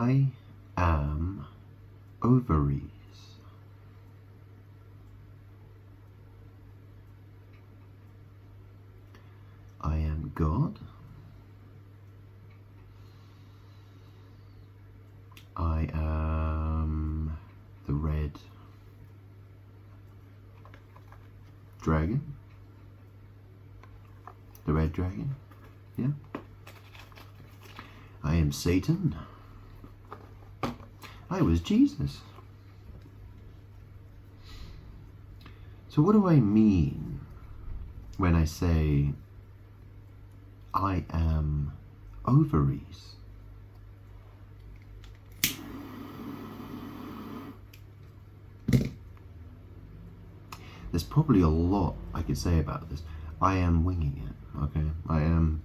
I am Ovaries. I am God. I am the red dragon. The red dragon, yeah. I am Satan. I was Jesus. So what do I mean when I say I am Ovaries? There's probably a lot I could say about this. I am winging it, okay? I'm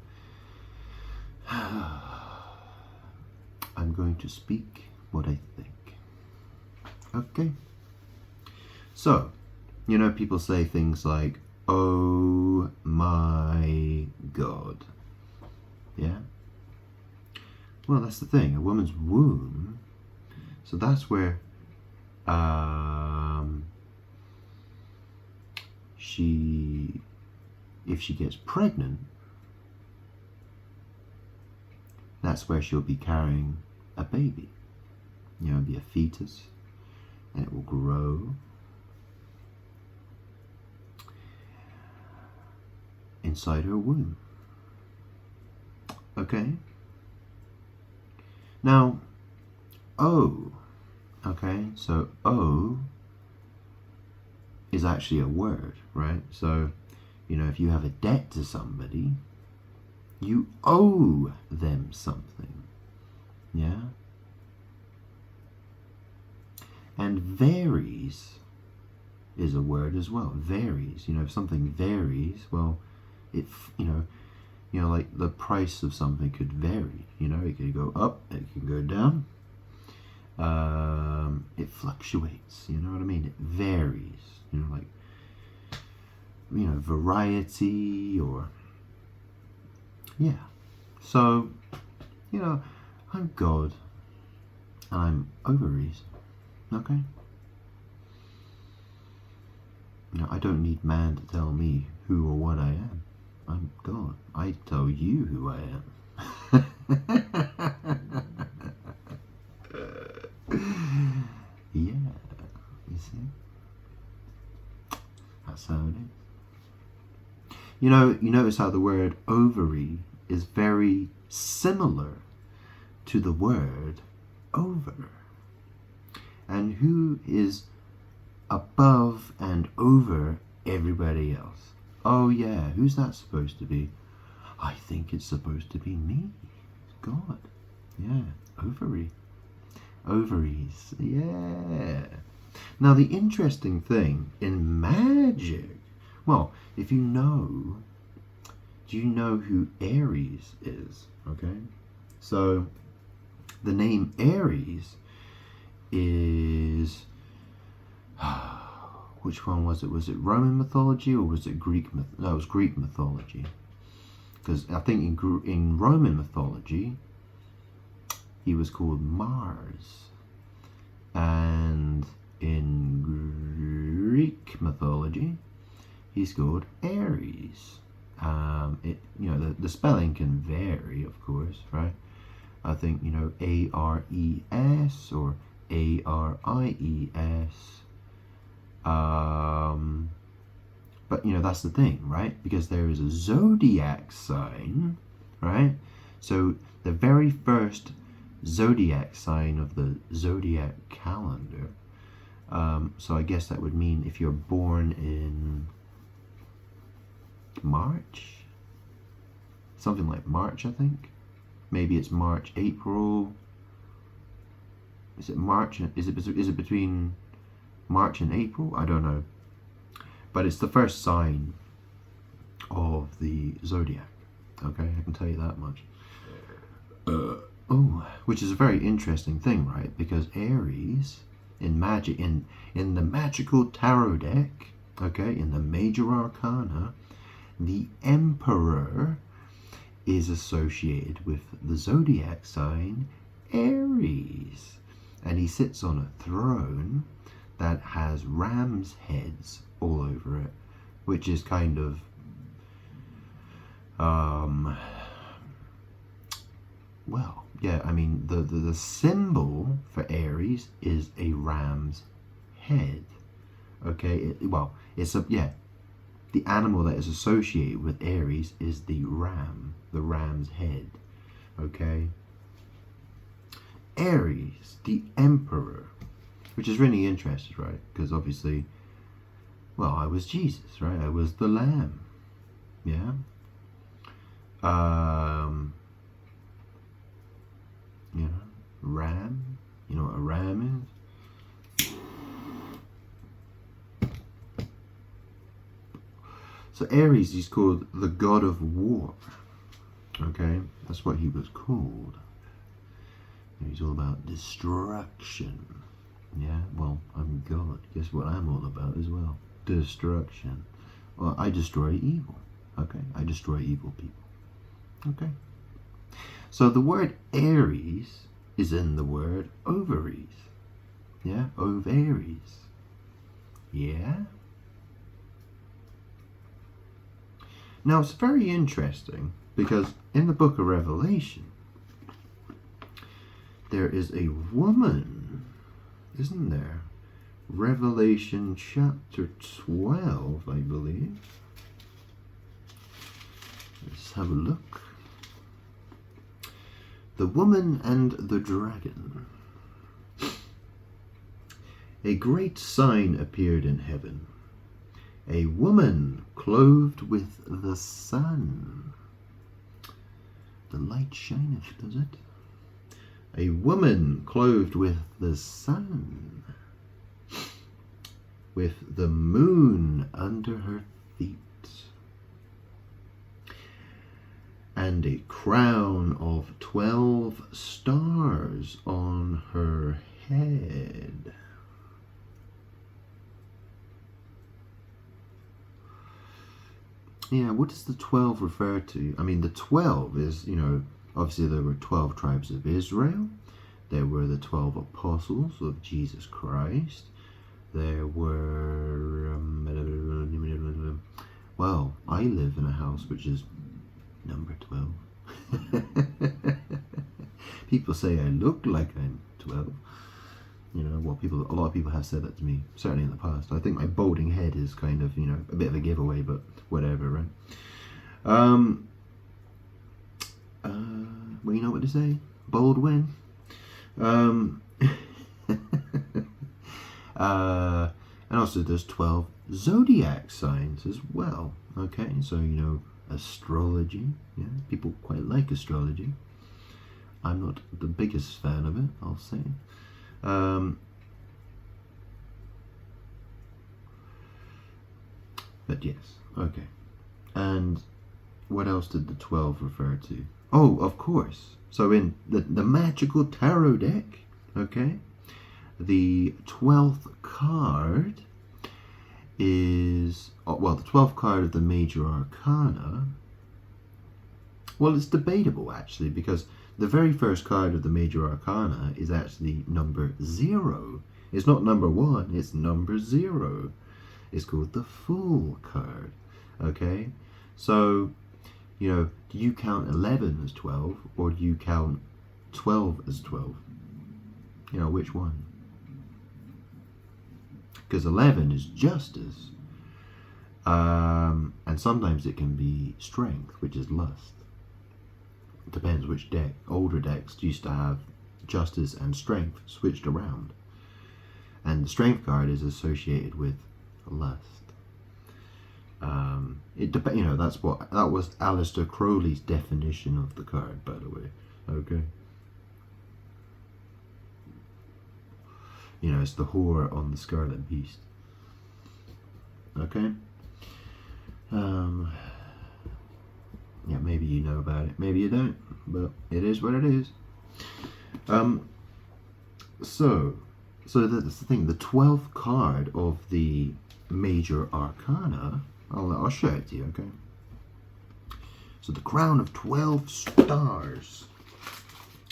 going to speak what I think. Okay? So, you know, people say things like, oh my God. Yeah? Well, that's the thing. A woman's womb, so that's where if she gets pregnant, that's where she'll be carrying a baby. You know, be a fetus, and it will grow inside her womb. Okay? Now, O, okay, so O is actually a word, right? So, you know, if you have a debt to somebody, you owe them something, yeah? And varies is a word as well. Varies, you know, if something varies, well, it, you know, like the price of something could vary. You know, it could go up, it can go down. It fluctuates. You know what I mean? It varies. You know, like, you know, variety, or yeah. So, you know, I'm God, and I'm Ovaries. Okay. You know, I don't need man to tell me who or what I am. I'm God. I tell you who I am. Yeah, you see? That's how it is. You know, you notice how the word ovary is very similar to the word over. And who is above and over everybody else? Oh yeah, who's that supposed to be? I think it's supposed to be me. God. Yeah, ovary. Ovaries. Yeah. Now the interesting thing in magic, well, if you know, do you know who Aries is? Okay. So the name Aries is which one was it? Was it Roman mythology or was it Greek no, it was Greek mythology. Because I think in Roman mythology he was called Mars, and in Greek mythology he's called Aries. You know, the spelling can vary, of course, right? I think, you know, A-R-E-S or A-R-I-E-S. But, you know, that's the thing, right? Because there is a zodiac sign, right? So the very first zodiac sign of the zodiac calendar. So I guess that would mean if you're born in March, something like March, I think. Maybe it's March, April. Is it March? Is it between March and April? I don't know. But it's the first sign of the zodiac. Okay, I can tell you that much. Which is a very interesting thing, right? Because Aries in magic, in the magical tarot deck, okay, in the major arcana, the Emperor is associated with the zodiac sign Aries. And he sits on a throne that has ram's heads all over it, which is kind of well, yeah, I mean the symbol for Aries is a ram's head. Okay, the animal that is associated with Aries is the ram's head. Okay, Aries, the emperor, which is really interesting, right? Because obviously, well, I was Jesus, right? I was the lamb. Yeah. You know, ram. You know what a ram is? So Aries, he's called the god of war. Okay, that's what he was called. He's all about destruction. Yeah, well, I'm God. Guess what I'm all about as well? Destruction. Well, I destroy evil. Okay, I destroy evil people. Okay. So the word Aries is in the word ovaries. Yeah, ovaries. Yeah. Now it's very interesting because in the book of Revelation, there is a woman, isn't there? Revelation chapter 12, I believe. Let's have a look. The woman and the dragon. A great sign appeared in heaven. A woman clothed with the sun. The light shineth, does it? A woman clothed with the sun, with the moon under her feet, and a crown of 12 stars on her head. Yeah, what does the 12 refer to? I mean, the 12 is, obviously there were 12 tribes of Israel. There were the 12 apostles of Jesus Christ. There were, well, I live in a house which is number 12. People say I look like I'm 12. A lot of people have said that to me, certainly in the past. I think my balding head is kind of, a bit of a giveaway, but whatever, right? Well, you know what to say? Bold win. And also there's 12 zodiac signs as well. Okay, so, astrology. Yeah, people quite like astrology. I'm not the biggest fan of it, I'll say. But yes, okay. And what else did the 12 refer to? Oh, of course. So in the magical tarot deck, okay, the 12th card is, the 12th card of the major arcana. Well, it's debatable actually, because the very first card of the major arcana is actually number 0. It's not number 1, it's number 0. It's called the Fool card. Okay? So, do you count 11 as 12, or do you count 12 as 12? Which one? Because 11 is justice. And sometimes it can be strength, which is lust. It depends which deck. Older decks used to have justice and strength switched around. And the strength card is associated with lust. That was Aleister Crowley's definition of the card, by the way. Okay. It's the whore on the Scarlet Beast. Okay. Yeah, maybe you know about it, maybe you don't, but it is what it is. So that's the thing. The 12th card of the major arcana, I'll show it to you, okay? So the crown of 12 stars.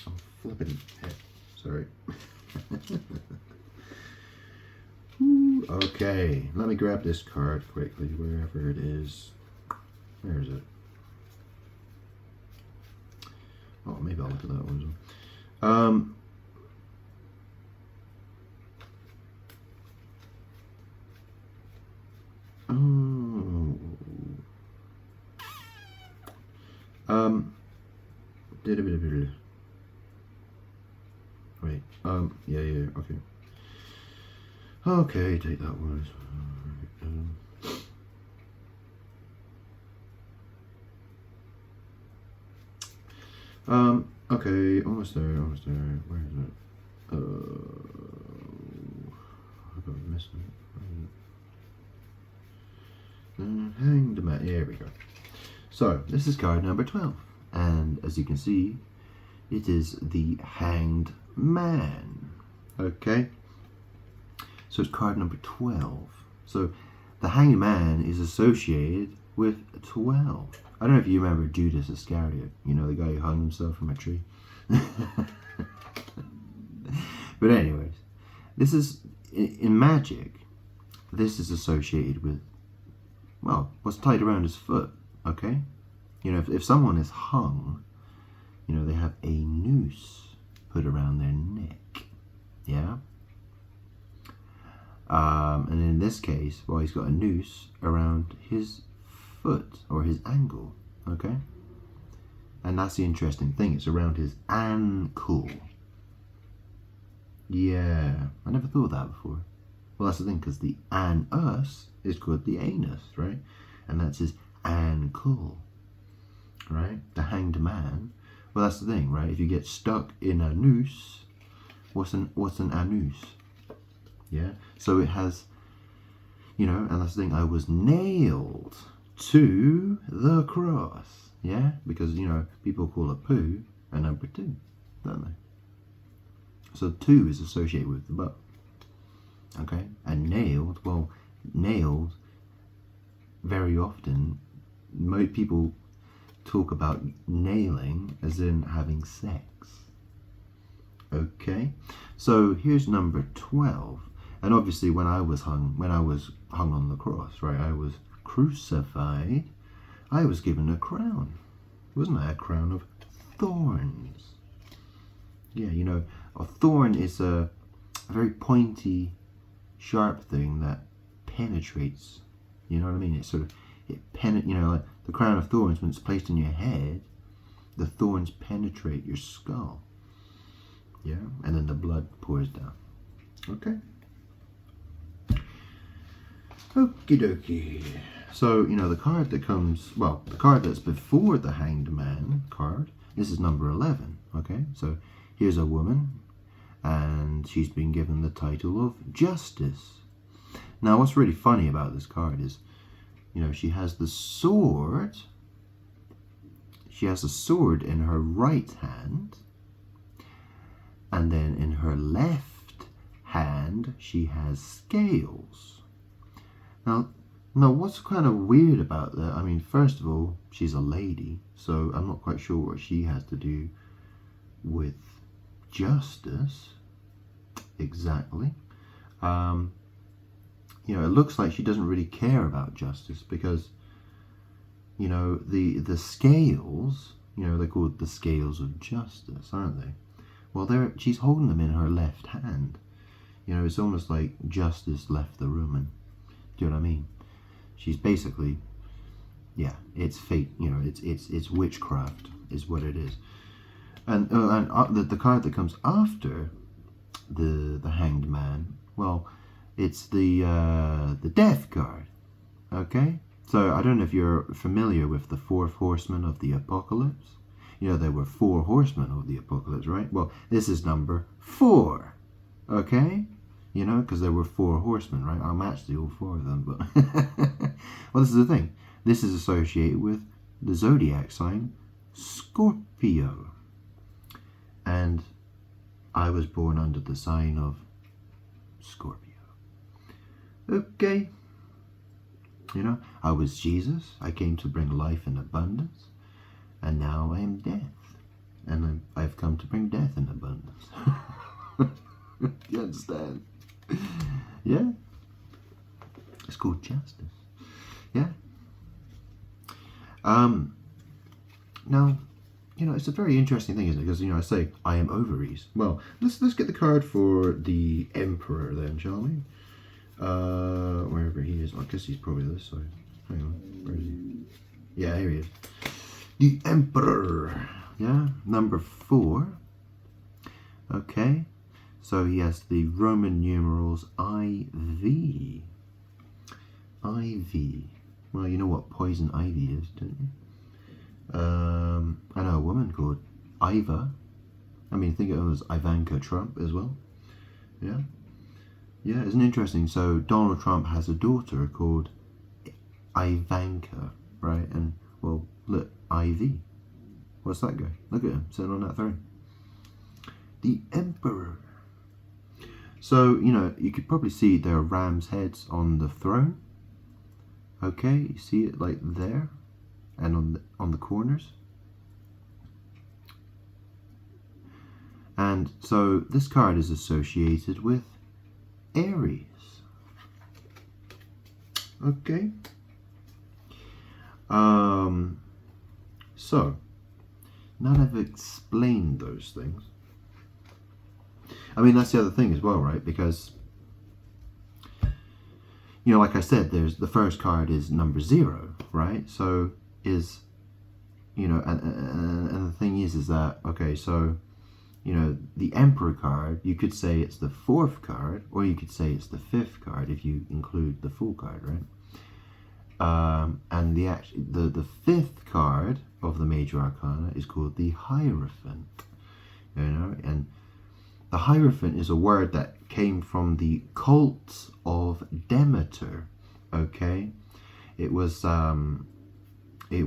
I'm flipping it. Okay, let me grab this card quickly, wherever it is. Where is it? Oh, maybe I'll look at that one as well. Oh. Wait. Yeah. Okay. Okay, take that one. Okay, almost there. Where is it? I got missing it. Hanged man. Here we go. So, this is card number 12. And as you can see, it is the Hanged Man. Okay? So it's card number 12. So the Hanged Man is associated with 12. I don't know if you remember Judas Iscariot. You know, the guy who hung himself from a tree. But anyways, this is, in magic, this is associated with, well, what's tied around his foot, okay? You know, if someone is hung, you know, they have a noose put around their neck, yeah? And in this case, well, he's got a noose around his foot, or his ankle, okay? And that's the interesting thing, it's around his ankle. Yeah, I never thought of that before. Well, that's the thing, because the anus is called the anus, right? And that's his ankle, right? The Hanged Man. Well, that's the thing, right? If you get stuck in a noose, what's an anus? Yeah, so it has, you know, and that's the thing, I was nailed to the cross, yeah? Because, you know, people call it poo a number 2, don't they? So 2 is associated with the butt, okay? And nailed, well, nailed, very often, most people talk about nailing as in having sex, okay? So here's number 12. And obviously when I was hung on the cross, right, I was crucified, I was given a crown. Wasn't I? A crown of thorns. Yeah, you know, a thorn is a very pointy, sharp thing that penetrates. You know what I mean? It's sort of, you know, like the crown of thorns, when it's placed on your head, the thorns penetrate your skull. Yeah, and then the blood pours down. Okay. Okie dokie. So, you know, the card that comes, well, the card that's before the Hanged Man card, this is number 11, okay? So here's a woman, and she's been given the title of Justice. Now, what's really funny about this card is, you know, she has the sword. She has a sword in her right hand, and then in her left hand, she has scales. Now, what's kind of weird about that? I mean, first of all, she's a lady, so I'm not quite sure what she has to do with justice exactly. You know, it looks like she doesn't really care about justice because, you know, the scales, you know, they're called the scales of justice, aren't they? Well, she's holding them in her left hand. You know, it's almost like justice left the room, and do you know what I mean? She's basically, yeah, it's fate. You know, it's witchcraft is what it is. And the card that comes after the Hanged Man, well, it's the Death card. Okay, so I don't know if you're familiar with the 4 horsemen of the apocalypse. You know, there were 4 horsemen of the apocalypse, right? Well, this is number 4. Okay. You know, because there were 4 horsemen, right? I'm actually all 4 of them, but well, this is the thing. This is associated with the zodiac sign Scorpio, and I was born under the sign of Scorpio. Okay, you know, I was Jesus. I came to bring life in abundance, and now I am death, and I've come to bring death in abundance. You understand? Yeah. called justice. Yeah. Now, it's a very interesting thing, isn't it? Because I say I am Ovaries. Well, let's get the card for the Emperor then, shall we? Wherever he is. I guess he's probably this side. Hang on, where is he? Yeah, here he is. The Emperor. Yeah, number 4. Okay, so he has the Roman numerals IV. IV. Well, you know what poison ivy is, don't you? I know a woman called Iva. I mean, think of her as Ivanka Trump as well. Yeah. Yeah, isn't it interesting? So Donald Trump has a daughter called Ivanka, right? And, well, look, Ivy. What's that guy? Look at him, sitting on that throne. The Emperor. So, you could probably see there are ram's heads on the throne. Okay, you see it like there and on the corners. And so this card is associated with Aries. Okay. So now that I've explained those things, I mean, that's the other thing as well, right? Because like I said, there's the first card is number 0, right? So is and the thing is that, okay, so the Emperor card, you could say it's the 4th card, or you could say it's the 5th card if you include the full card, right? And the 5th card of the Major Arcana is called the Hierophant. And the Hierophant is a word that came from the cults of Demeter. Okay, it was they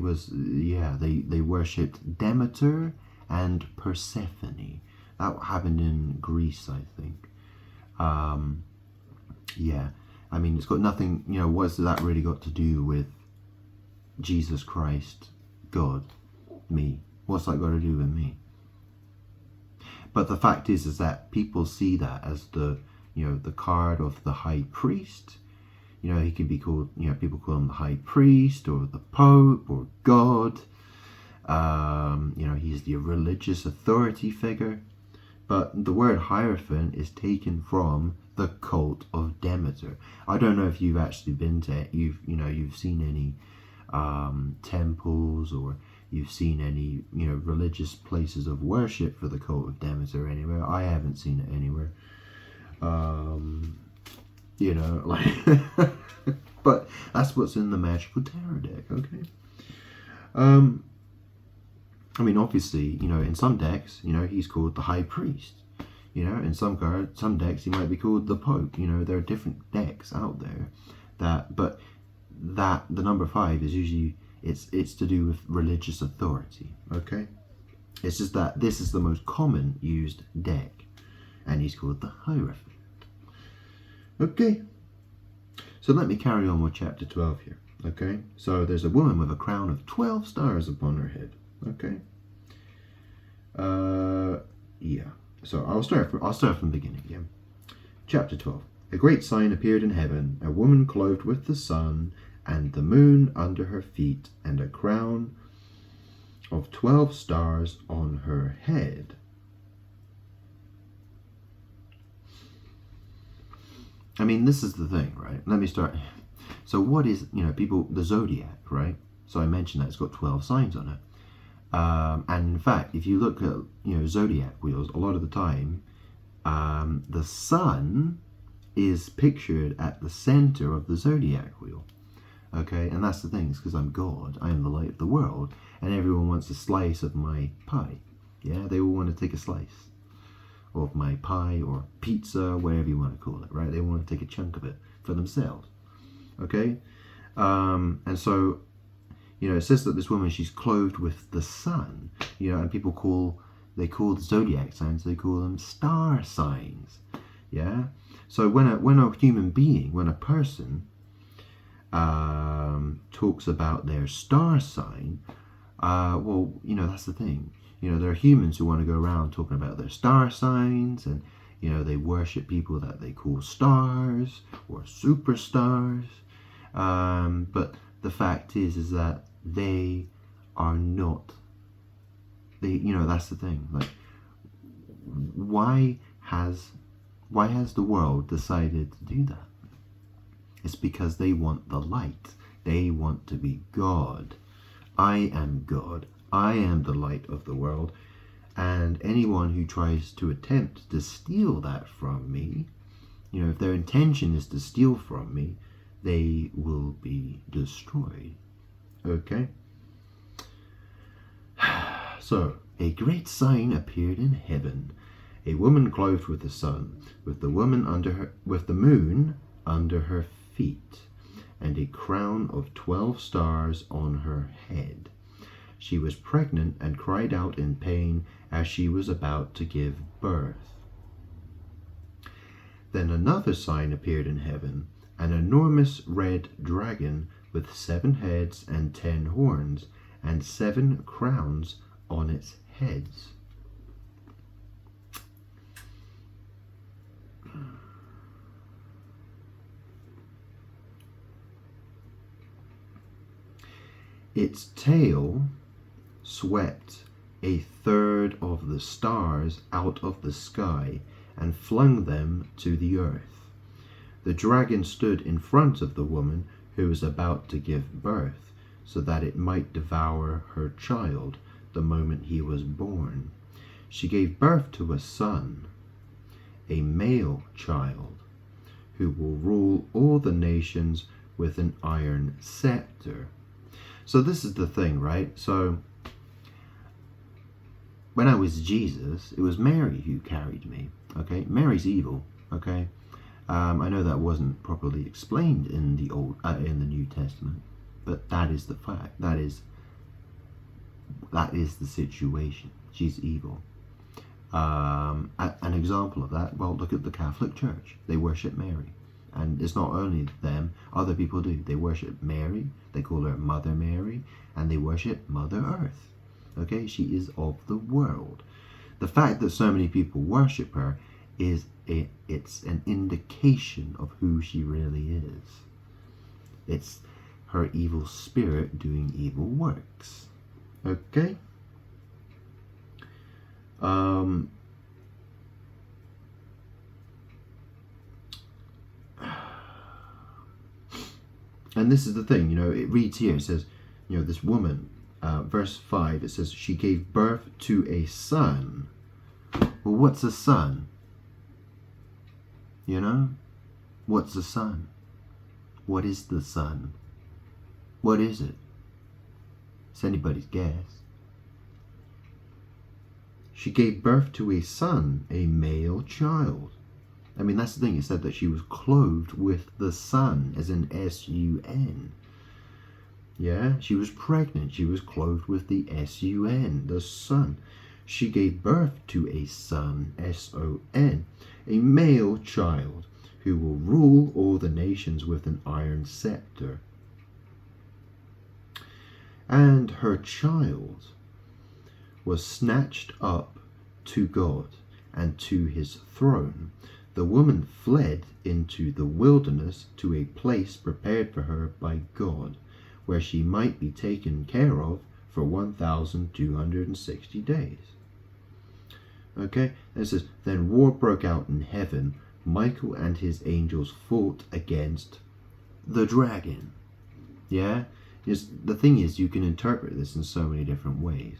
worshipped Demeter and Persephone. That happened in Greece, I think. Yeah, I mean, it's got nothing. What's that really got to do with Jesus Christ, God, me? What's that got to do with me? But the fact is that people see that as the card of the high priest. He can be called, people call him the high priest or the Pope or God. He's the religious authority figure. But the word Hierophant is taken from the cult of Demeter. I don't know if you've actually been to you've seen any temples, or you've seen any religious places of worship for the cult of Demeter anywhere. I haven't seen it anywhere. But that's what's in the Magical Tarot deck. Okay. I mean, obviously, in some decks, he's called the High Priest. In some decks, he might be called the Pope. There are different decks out there but the number 5 is usually, it's to do with religious authority. Okay. It's just that this is the most common used deck, and he's called the Hierophant. Okay. So let me carry on with chapter 12 here. Okay. So there's a woman with a crown of 12 stars upon her head. Okay. Yeah. So I'll start from the beginning. Yeah. Chapter 12. A great sign appeared in heaven, a woman clothed with the sun and the moon under her feet, and a crown of 12 stars on her head. I mean, this is the thing, right? Let me start. So what is, the zodiac, right? So I mentioned that it's got 12 signs on it. And in fact, if you look at, zodiac wheels, a lot of the time, the sun is pictured at the center of the zodiac wheel. Okay, and that's the thing, because I'm God, I am the light of the world, and everyone wants a slice of my pie. Yeah, they all want to take a slice of my pie or pizza, whatever you want to call it, right? They want to take a chunk of it for themselves. Okay, and so, it says that this woman, she's clothed with the sun, and people call the zodiac signs, they call them star signs. Yeah, so when a human being, when a person talks about their star sign, well, that's the thing. There are humans who want to go around talking about their star signs, and they worship people that they call stars or superstars. But the fact is that they are not. That's the thing. Like, why has the world decided to do that? It's because they want the light. They want to be God. I am God. I am the light of the world. And anyone who tries to attempt to steal that from me, if their intention is to steal from me, they will be destroyed. Okay? So, a great sign appeared in heaven. A woman clothed with the sun, with the moon under her feet, and a crown of 12 stars on her head. She was pregnant and cried out in pain as she was about to give birth. Then another sign appeared in heaven, an enormous red dragon with 7 heads and 10 horns, and 7 crowns on its heads. Its tail swept a third of the stars out of the sky and flung them to the earth. The dragon stood in front of the woman who was about to give birth, so that it might devour her child the moment he was born. She gave birth to a son, a male child, who will rule all the nations with an iron scepter. So this is the thing, right? So when I was Jesus, it was Mary who carried me. Okay, Mary's evil. Okay, I know that wasn't properly explained in the New Testament, but that is the fact. That is the situation. She's evil. An example of that. Well, look at the Catholic Church. They worship Mary, and it's not only them. Other people do. They worship Mary. They call her Mother Mary, and they worship Mother Earth. Okay, she is of the world. The fact that so many people worship her it's an indication of who she really is. It's her evil spirit doing evil works. Okay? And this is the thing, it reads here, it says, this woman, verse 5, it says, she gave birth to a son. Well, what's a son? What's a son? What is the son? What is it? It's anybody's guess. She gave birth to a son, a male child. I mean, that's the thing. It said that she was clothed with the sun, as in S-U-N. Yeah, she was pregnant. She was clothed with the S-U-N, the sun. She gave birth to a son, S-O-N, a male child, who will rule all the nations with an iron scepter. And her child was snatched up to God and to his throne. The woman fled into the wilderness to a place prepared for her by God, where she might be taken care of for 1,260 days. Okay, it says, then war broke out in heaven. Michael and his angels fought against the dragon. Yeah? The thing is, you can interpret this in so many different ways,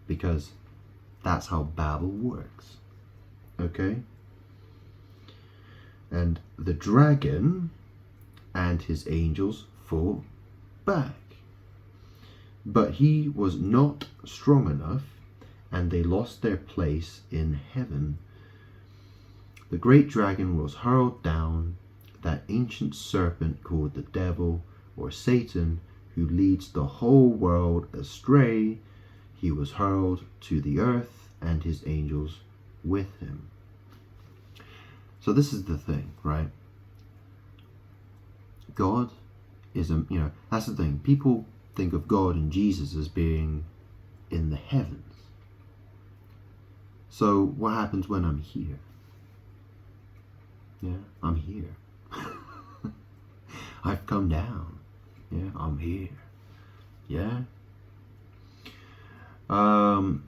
because that's how Babel works. Okay? And the dragon and his angels fought back. But he was not strong enough, and they lost their place in heaven. The great dragon was hurled down, that ancient serpent called the devil, or Satan, who leads the whole world astray. He was hurled to the earth, and his angels with him. So this is the thing, right? God is that's the thing. People think of God and Jesus as being in the heavens. So what happens when I'm here? Yeah, I'm here. I've come down. Yeah, I'm here. Yeah. And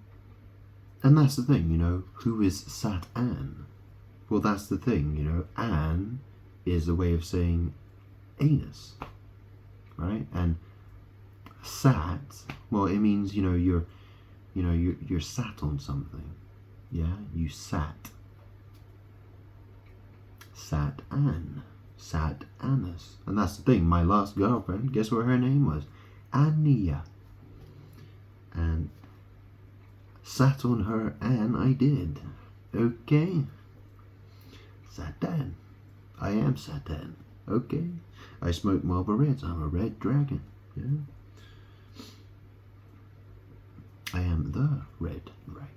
that's the thing, you know, who is Sat-an? Well, that's the thing, you know, an is a way of saying anus, right? And sat, well, it means, you know, you're sat on something. Yeah, you sat. Sat-an. Sat-anus. And that's the thing, my last girlfriend, guess what her name was? Ania. And sat on her, and I did. Okay. Satan. I am Satan. Okay. I smoke Marlboro Reds. I'm a red dragon. Yeah. I am the red dragon.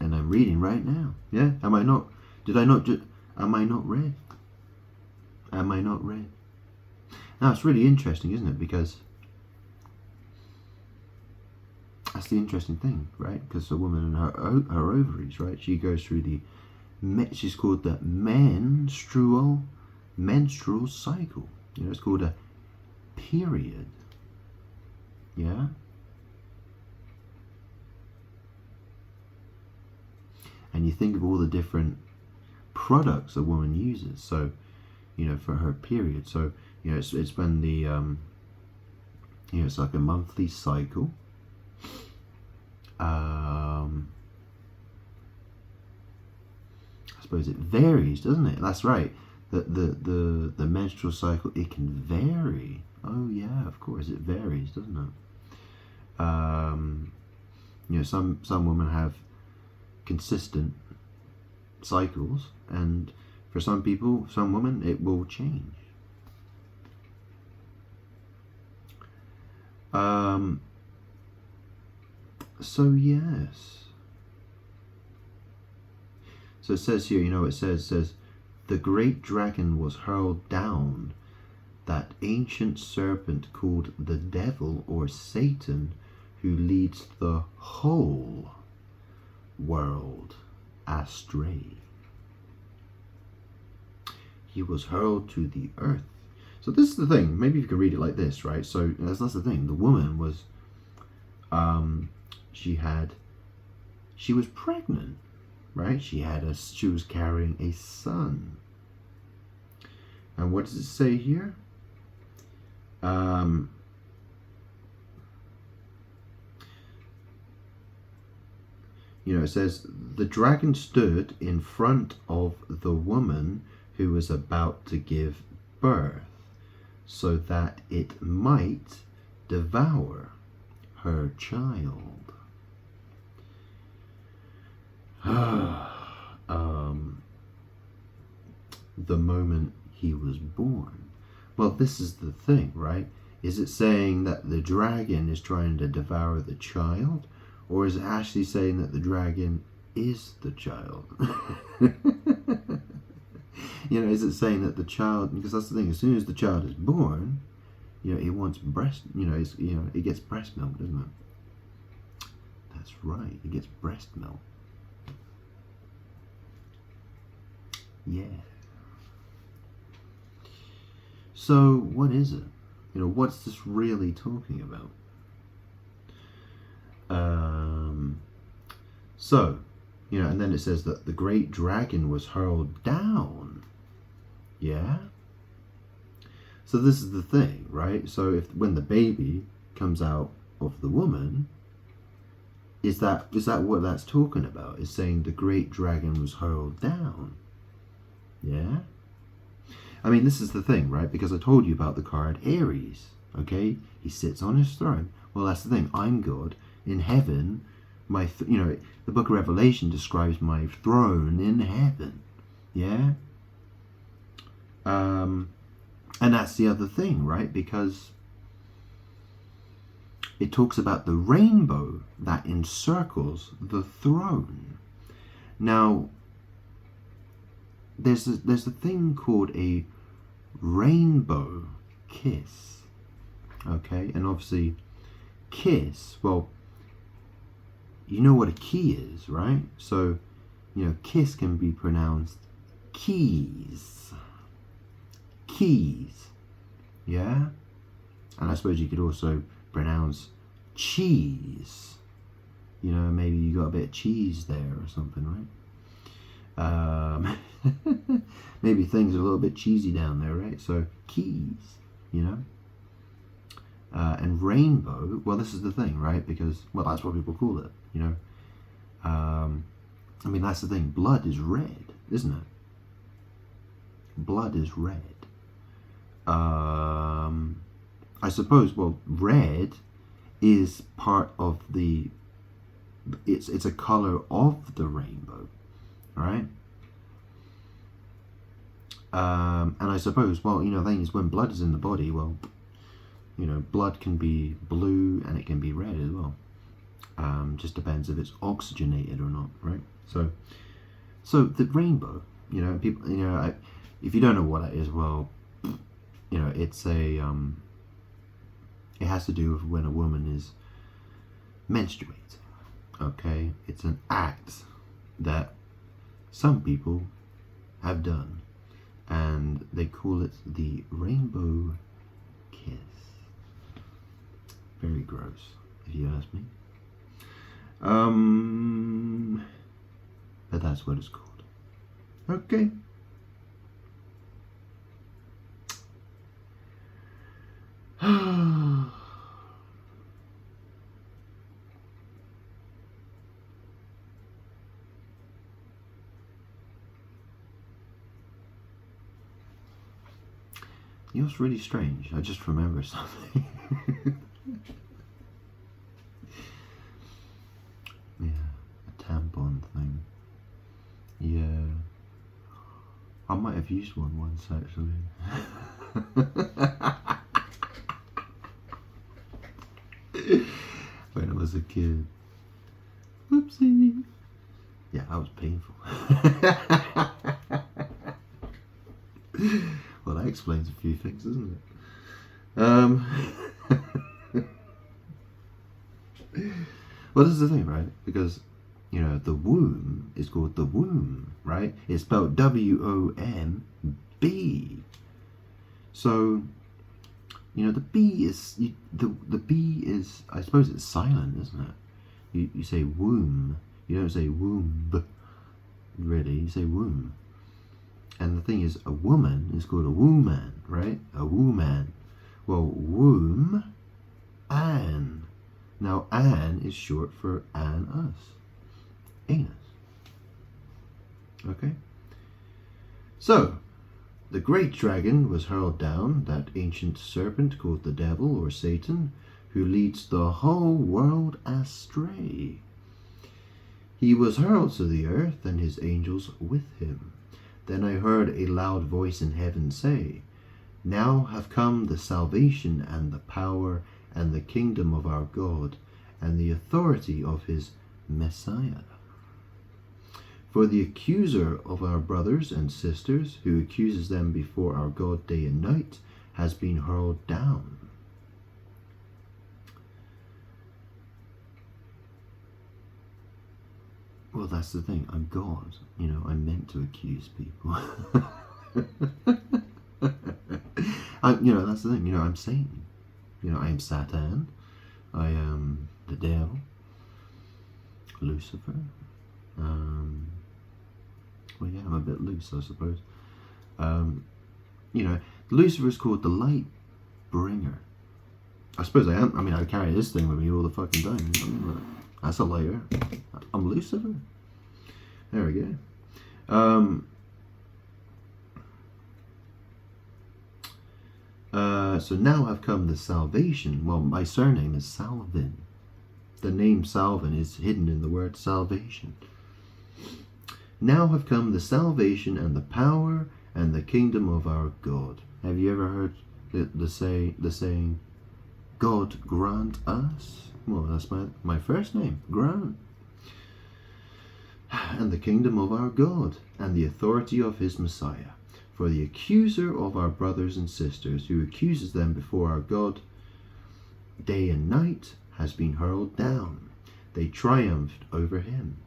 And I'm reading right now. Yeah. Am I not? Did I not? Am I not red? Am I not red? Now it's really interesting, isn't it? Because that's the interesting thing, right? Because a woman and her ovaries, right? She goes through the, she's called the menstrual cycle. You know, it's called a period. Yeah. And you think of all the different products a woman uses. So, you know, for her period. So, you know, it's when the, you know, it's like a monthly cycle. I suppose it varies, doesn't it? That's right. The menstrual cycle, it can vary. Oh yeah, of course it varies, doesn't it? You know, some women have consistent cycles, and for some people, some women, it will change. So yes. So it says here, you know, it says the great dragon was hurled down, that ancient serpent called the devil or Satan, who leads the whole world astray. He was hurled to the earth. So this is the thing. Maybe you can read it like this, right? So that's the thing. The woman was, she was pregnant, right? She was carrying a son. And what does it say here? You know, it says, the dragon stood in front of the woman who was about to give birth, so that it might devour her child. The moment he was born. Well, this is the thing, right? Is it saying that the dragon is trying to devour the child? Or is it actually saying that the dragon is the child? You know, is it saying that the child, because that's the thing, as soon as the child is born, you know, it wants breast, you know, it gets breast milk, doesn't it? That's right, it gets breast milk. Yeah. So, what is it? You know, what's this really talking about? So, you know, and then it says that the great dragon was hurled down. Yeah? So this is the thing, right? So when the baby comes out of the woman, is that what that's talking about? Is saying the great dragon was hurled down. Yeah? I mean, this is the thing, right? Because I told you about the card Aries, okay? He sits on his throne. Well, that's the thing. I'm God. In heaven, you know, the book of Revelation describes my throne in heaven. Yeah? And that's the other thing, right? Because it talks about the rainbow that encircles the throne. Now, there's a thing called a rainbow kiss. Okay? And obviously, kiss, well, you know what a key is, right? So, you know, kiss can be pronounced keys. keys. Yeah? And I suppose you could also pronounce cheese. You know, maybe you got a bit of cheese there or something, right? Maybe things are a little bit cheesy down there, right? So keys, you know. And rainbow, well, this is the thing, right? Because, well, that's what people call it, you know. I mean, that's the thing. Blood is red, isn't it? Blood is red. I suppose, well, red is part of the, it's a color of the rainbow, right? And I suppose, well, you know, the thing is, when blood is in the body, well, you know, blood can be blue and it can be red as well. Just depends if it's oxygenated or not, right? So the rainbow, you know, people, you know, if you don't know what that is, well, you know, it's a, it has to do with when a woman is menstruating, okay? It's an act that some people have done, and they call it the rainbow kiss. Very gross, if you ask me. But that's what it's called. Okay. You know what's really strange? I just remember something. Yeah, a tampon thing. Yeah. I might have used one once, actually. When I was a kid. Whoopsie. Yeah, that was painful. Well, that explains a few things, doesn't it? Well, this is the thing, right? Because, you know, the womb is called the womb, right? It's spelled W-O-M-B. So, you know, the B is, the B is, I suppose it's silent, isn't it? You say womb. You don't say womb. Really, you say womb. And the thing is, a woman is called a woman, right? A woman. Well, womb, Anne. Now, Anne is short for Anus. Anus. Okay? So, the great dragon was hurled down, that ancient serpent called the devil or Satan, who leads the whole world astray. He was hurled to the earth, and his angels with him. Then I heard a loud voice in heaven say, Now have come the salvation and the power and the kingdom of our God, and the authority of his Messiah. For the accuser of our brothers and sisters, who accuses them before our God day and night, has been hurled down. Well, that's the thing. I'm God. You know, I'm meant to accuse people. You know, that's the thing. You know, I'm Satan. You know, I am Satan. I am the devil. Lucifer. Well, yeah, I'm a bit loose, I suppose. You know, Lucifer is called the light bringer. I suppose I am. I mean, I carry this thing with me all the fucking time. That's a lighter. I'm Lucifer. There we go. So now have come the salvation. Well, my surname is Salvin. The name Salvin is hidden in the word salvation. Now have come the salvation and the power and the kingdom of our God. Have you ever heard the saying, God grant us? Well, that's my first name, Grant. And the kingdom of our God, and the authority of his Messiah. For the accuser of our brothers and sisters, who accuses them before our God day and night, has been hurled down. They triumphed over him.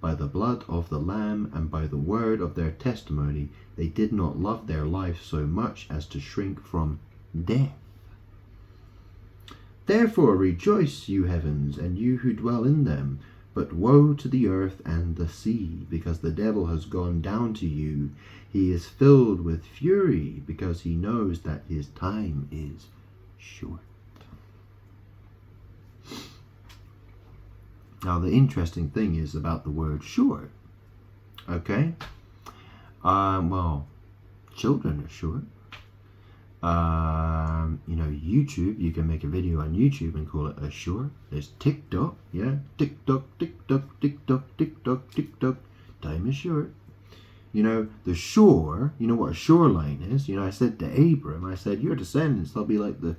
by the blood of the Lamb and by the word of their testimony, they did not love their life so much as to shrink from death. Therefore rejoice, you heavens, and you who dwell in them. But woe to the earth and the sea, because the devil has gone down to you. He is filled with fury, because he knows that his time is short. Now, the interesting thing is about the word short. Okay? Well, children are short. YouTube, you can make a video on YouTube and call it a short. There's TikTok, yeah? TikTok, TikTok, TikTok, TikTok, TikTok. Time is short. The shore, you know what a shoreline is? I said to Abram, I said, your descendants, they'll be like the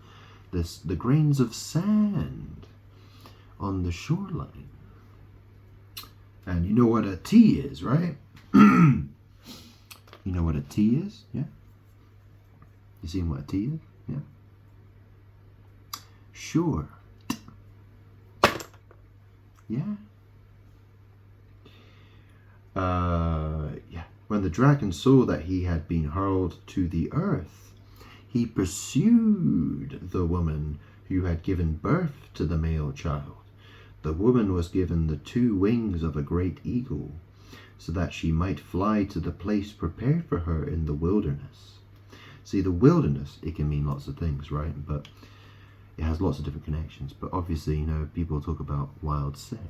grains of sand on the shoreline. And you know what a T is, right? You know what a T is? Yeah? You seen what a T is? Yeah? Sure. Yeah? Yeah. When the dragon saw that he had been hurled to the earth, he pursued the woman who had given birth to the male child. The woman was given the 2 wings of a great eagle, so that she might fly to the place prepared for her in the wilderness. See, the wilderness, it can mean lots of things, right? But it has lots of different connections. But obviously, people talk about wild sex,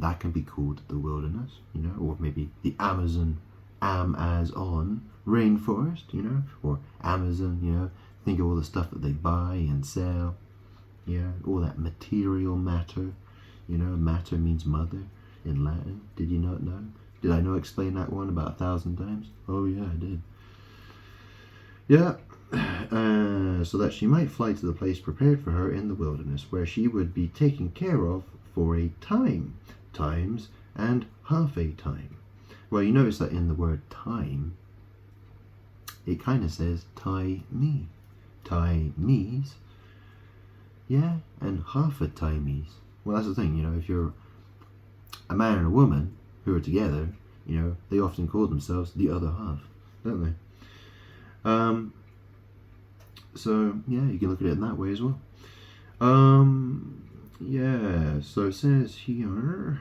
that can be called the wilderness, or maybe the Amazon rainforest, or Amazon, think of all the stuff that they buy and sell, all that material matter, matter means mother in Latin. Did you not know? Did I not explain that one about 1,000 times? Oh yeah, I did. Yeah, so that she might fly to the place prepared for her in the wilderness, where she would be taken care of for a time, times, and half a time. Well, you notice that in the word time, it kind of says tie me. Tie me's, yeah, and half a time's. Well, that's the thing, if you're a man and a woman who are together, they often call themselves the other half, don't they? So yeah, you can look at it in that way as well. Yeah, so it says here,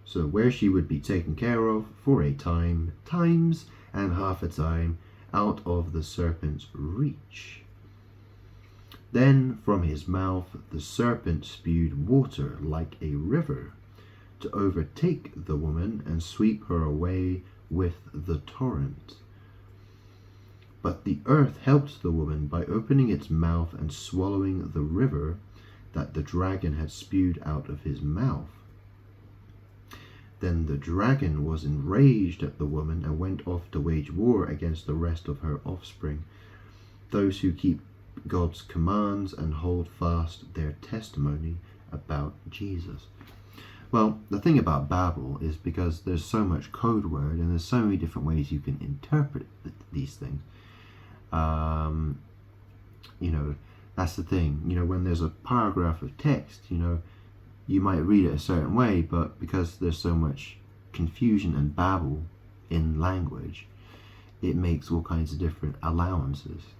so where she would be taken care of for a time, times, and half a time, out of the serpent's reach. Then from his mouth the serpent spewed water like a river, to overtake the woman and sweep her away with the torrent. But the earth helped the woman by opening its mouth and swallowing the river that the dragon had spewed out of his mouth. Then the dragon was enraged at the woman and went off to wage war against the rest of her offspring, those who keep God's commands and hold fast their testimony about Jesus. Well, the thing about Babel is because there's so much code word and there's so many different ways you can interpret these things. That's the thing. When there's a paragraph of text, you might read it a certain way, but because there's so much confusion and babble in language, it makes all kinds of different allowances.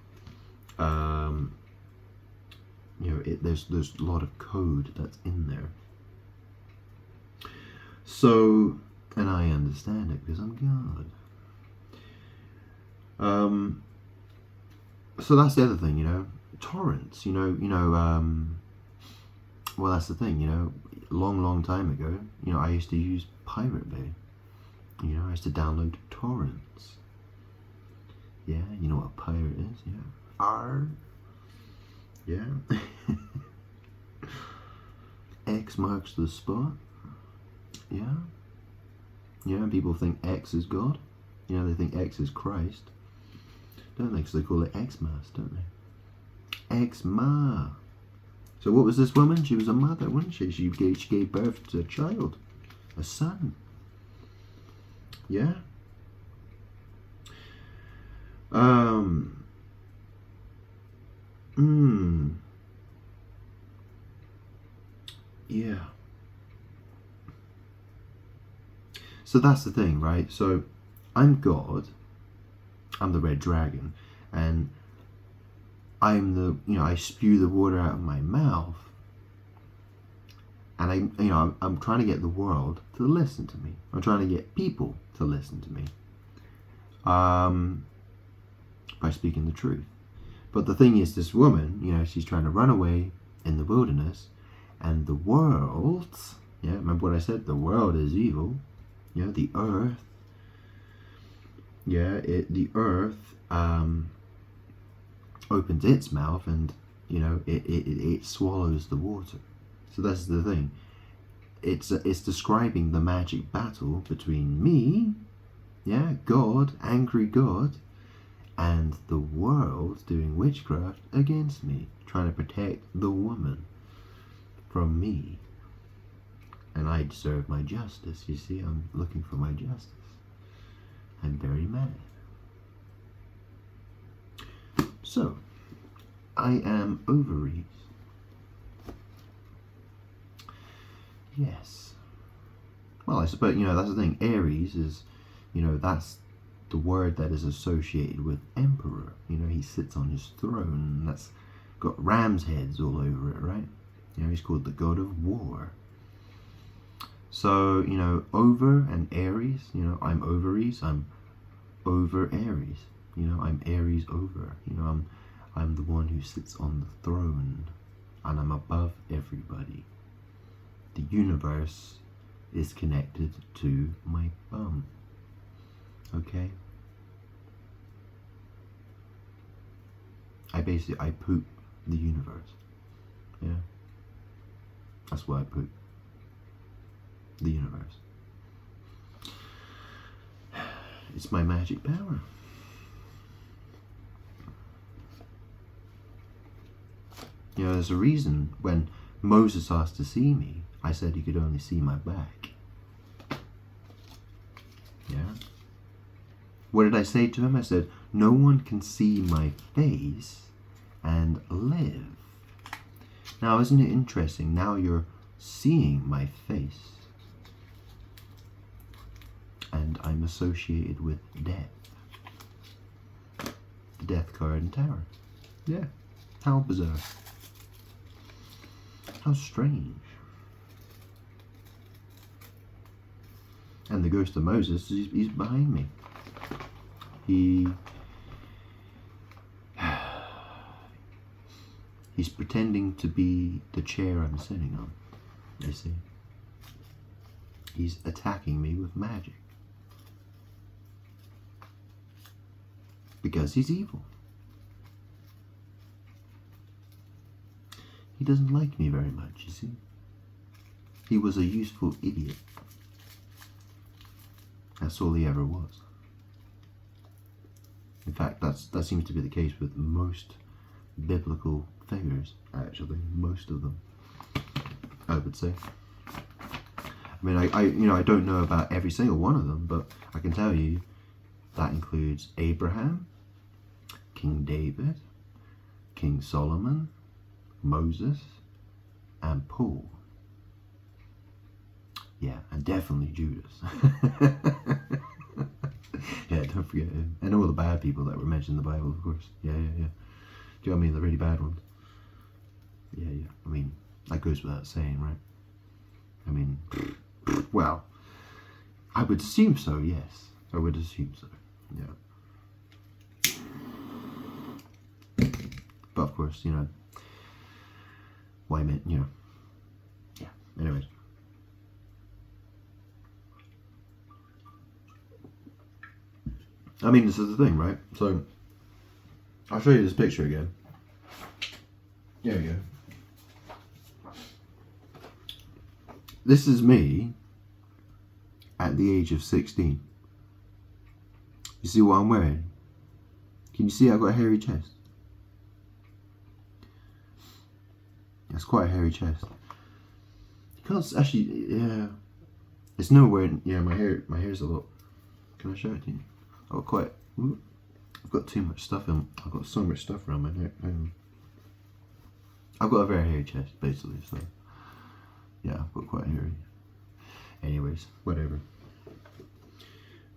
There's a lot of code that's in there. So, and I understand it because I'm God. So that's the other thing, torrents, well, that's the thing, long time ago, I used to use Pirate Bay. I used to download torrents. Yeah, you know what a pirate is? Yeah. R. Yeah. X marks the spot. Yeah. Yeah, people think X is God. They think X is Christ. Don't they? Because they call it Xmas, don't they? Xma. So what was this woman? She was a mother, wasn't she? She gave birth to a child. A son. Yeah. Yeah. So that's the thing, right? So I'm God, I'm the red dragon, and I'm the, I spew the water out of my mouth, and I'm trying to get the world to listen to me. I'm trying to get people to listen to me, by speaking the truth. But the thing is, this woman, she's trying to run away in the wilderness, and the world, remember what I said? The world is evil. The earth, the earth opens its mouth, and it swallows the water. So that's the thing. It's describing the magic battle between me, God, angry God, and the world doing witchcraft against me, trying to protect the woman from me. And I deserve my justice. You see, I'm looking for my justice. I'm very mad. So, I am Ovaries. Yes. Well, I suppose, that's the thing. Aries is, that's the word that is associated with emperor. He sits on his throne. That's got ram's heads all over it, right? He's called the god of war. So, over and Aries, I'm Ovaries, I'm over Aries. I'm Aries over. I'm the one who sits on the throne, and I'm above everybody. The universe is connected to my bum. Okay? I poop the universe. Yeah? That's what I poop. The universe. It's my magic power. There's a reason when Moses asked to see me, I said he could only see my back. Yeah? What did I say to him? I said, no one can see my face and live. Now, isn't it interesting? Now you're seeing my face. And I'm associated with death. The death card and tower. Yeah. How bizarre. How strange. And the ghost of Moses, he's behind me. He's pretending to be the chair I'm sitting on. You see? He's attacking me with magic. Because he's evil. He doesn't like me very much, you see. He was a useful idiot. That's all he ever was. In fact, that seems to be the case with most biblical figures, actually. Most of them, I would say. I mean, I don't know about every single one of them, but I can tell you that includes Abraham, King David, King Solomon, Moses, and Paul. Yeah, and definitely Judas. Yeah, don't forget him. And all the bad people that were mentioned in the Bible, of course. Yeah. Do you know what I mean? The really bad ones. Yeah. I mean, that goes without saying, right? I mean, well, I would assume so, yes. I would assume so, yeah. But of course, why meant, yeah. Anyways. I mean, this is the thing, right? So, I'll show you this picture again. There we go. This is me at the age of 16. You see what I'm wearing? Can you see I've got a hairy chest? That's quite a hairy chest. You can't actually, yeah. It's nowhere, my hair's a lot. Can I show it to you? I've got too much stuff in. I've got so much stuff around my neck. I've got a very hairy chest, basically. So, Yeah, but quite hairy. Anyways, whatever.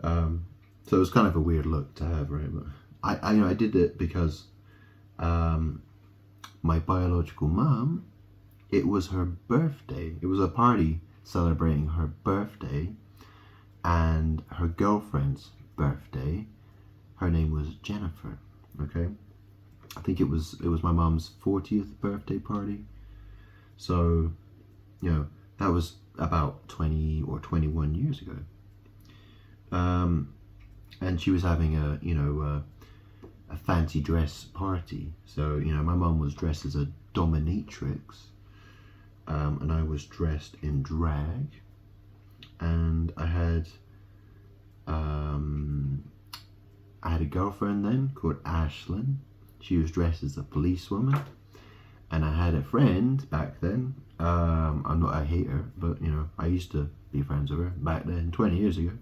So it was kind of a weird look to have, right? But I did it because my biological mom, it was her birthday. It was a party celebrating her birthday and her girlfriend's birthday. Her name was Jennifer. Okay, I think it was my mom's 40th birthday party. So, that was about 20 or 21 years ago. And she was having a fancy dress party. So, my mom was dressed as a dominatrix, and I was dressed in drag, and I had a girlfriend then called Ashlyn. She was dressed as a policewoman, and I had a friend back then. I'm not a hater, but I used to be friends with her back then, 21 years ago.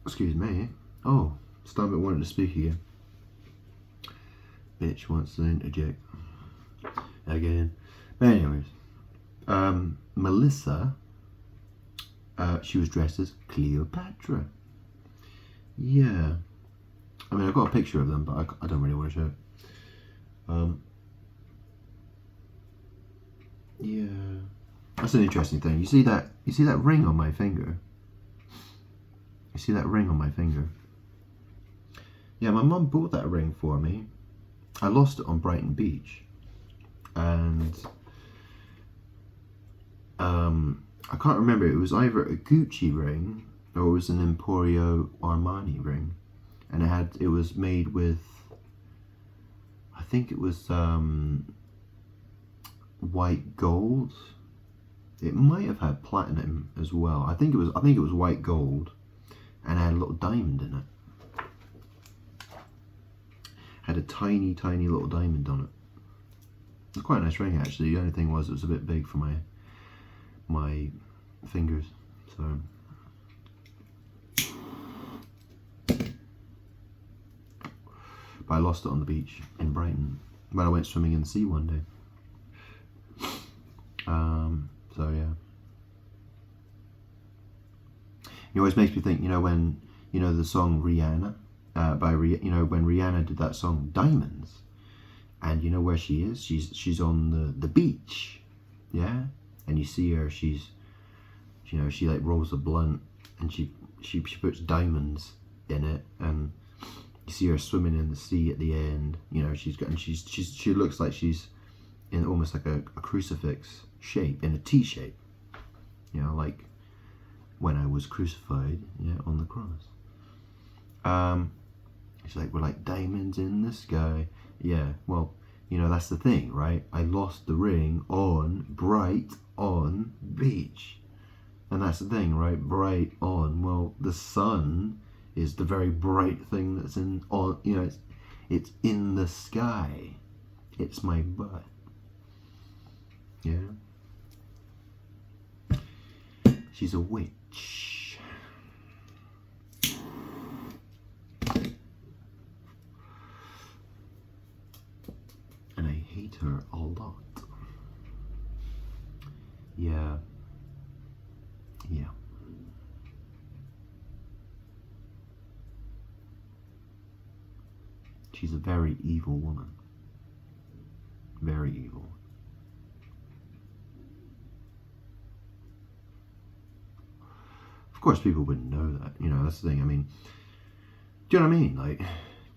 Excuse me. Oh, Stomach wanted to speak again. Bitch wants to interject again. But anyways, Melissa, she was dressed as Cleopatra. Yeah. I mean, I've got a picture of them, but I don't really want to show it. Yeah. That's an interesting thing. You see that ring on my finger? You see that ring on my finger? Yeah, my mum bought that ring for me. I lost it on Brighton Beach. And I can't remember. It was either a Gucci ring or it was an Emporio Armani ring. And it was made with, I think it was white gold. It might have had platinum as well. I think it was white gold, and it had a little diamond in it. Had a tiny little diamond on it. It was quite a nice ring actually. The only thing was it was a bit big for my fingers. So but I lost it on the beach in Brighton when I went swimming in the sea one day. So yeah. It always makes me think, when, the song Rihanna, when Rihanna did that song Diamonds, and you know where she is? She's on the beach, yeah? And you see her, she like rolls a blunt, and she puts diamonds in it, and you see her swimming in the sea at the end. She looks like she's in almost like a crucifix shape, in a T shape. Like when I was crucified, on the cross. It's like, we're like diamonds in the sky. Yeah, well, that's the thing, right? I lost the ring on Brighton Beach. And that's the thing, right? Bright on. Well, the sun is the very bright thing that's it's in the sky. It's my butt. Yeah. She's a witch. And I hate her a lot. Yeah. Yeah. She's a very evil woman. Very evil. Of course, people wouldn't know that. That's the thing. I mean, do you know what I mean? Like,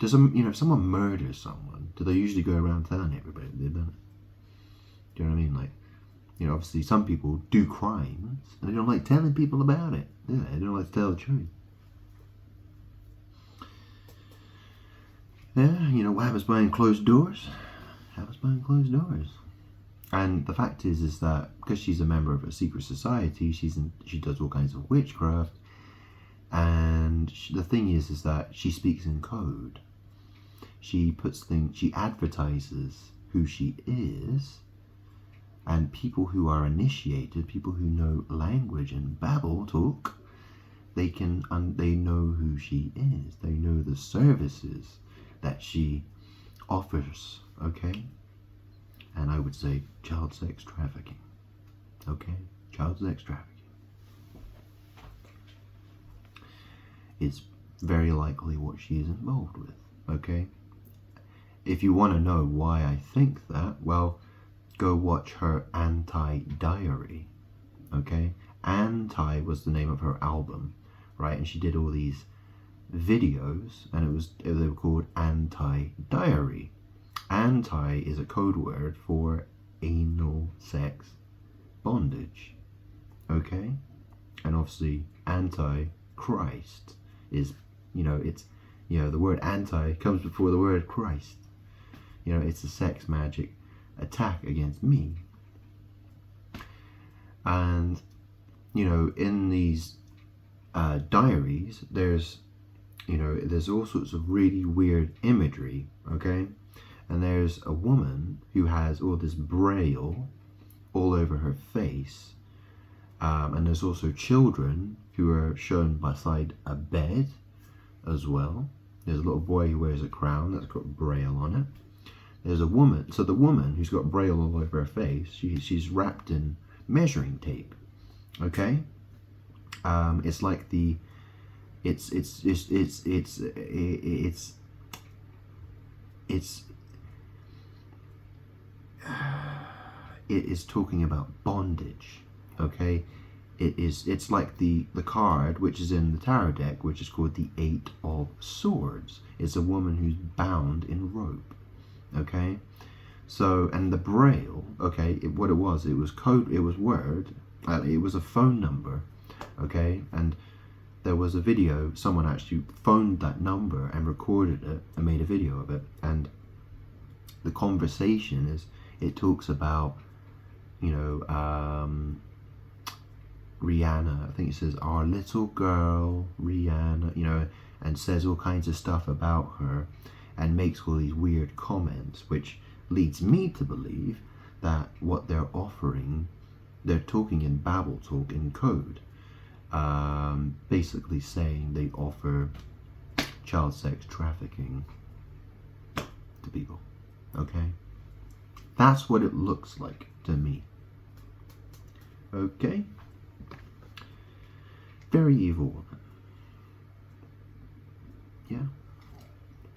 if someone murders someone, do they usually go around telling everybody that they've done it? Do you know what I mean? Like, obviously some people do crimes and they don't like telling people about it, do they? They don't like to tell the truth. Yeah, what happens behind closed doors? Happens behind closed doors. And the fact is that because she's a member of a secret society, she does all kinds of witchcraft. And the thing is that she speaks in code. She advertises who she is, and people who are initiated, people who know language and babble talk, they know who she is. They know the services that she offers. Okay. And I would say child sex trafficking. Okay? Child sex trafficking. It's very likely what she is involved with. Okay? If you want to know why I think that, well, go watch her Anti-Diary. Okay? Anti was the name of her album, right? And she did all these videos, and they were called Anti-Diary. Anti is a code word for anal sex bondage. Okay? And obviously anti-Christ is, the word anti comes before the word Christ. It's a sex magic attack against me. And in these diaries, there's all sorts of really weird imagery. Okay? And there's a woman who has all this braille all over her face. And there's also children who are shown beside a bed as well. There's a little boy who wears a crown that's got braille on it. There's a woman. So the woman who's got braille all over her face, she's wrapped in measuring tape. Okay? It's like it is talking about bondage. Okay? It's like the card which is in the tarot deck, which is called the Eight of Swords. It's a woman who's bound in rope. Okay? So, and the braille, okay, what it was code, it was word, it was a phone number, okay, and there was a video, someone actually phoned that number and recorded it and made a video of it, and the conversation it talks about, Rihanna, I think it says, our little girl, Rihanna, and says all kinds of stuff about her, and makes all these weird comments, which leads me to believe that what they're offering, they're talking in Babel talk, in code, basically saying they offer child sex trafficking to people. Okay? That's what it looks like to me. Okay? Very evil woman. Yeah?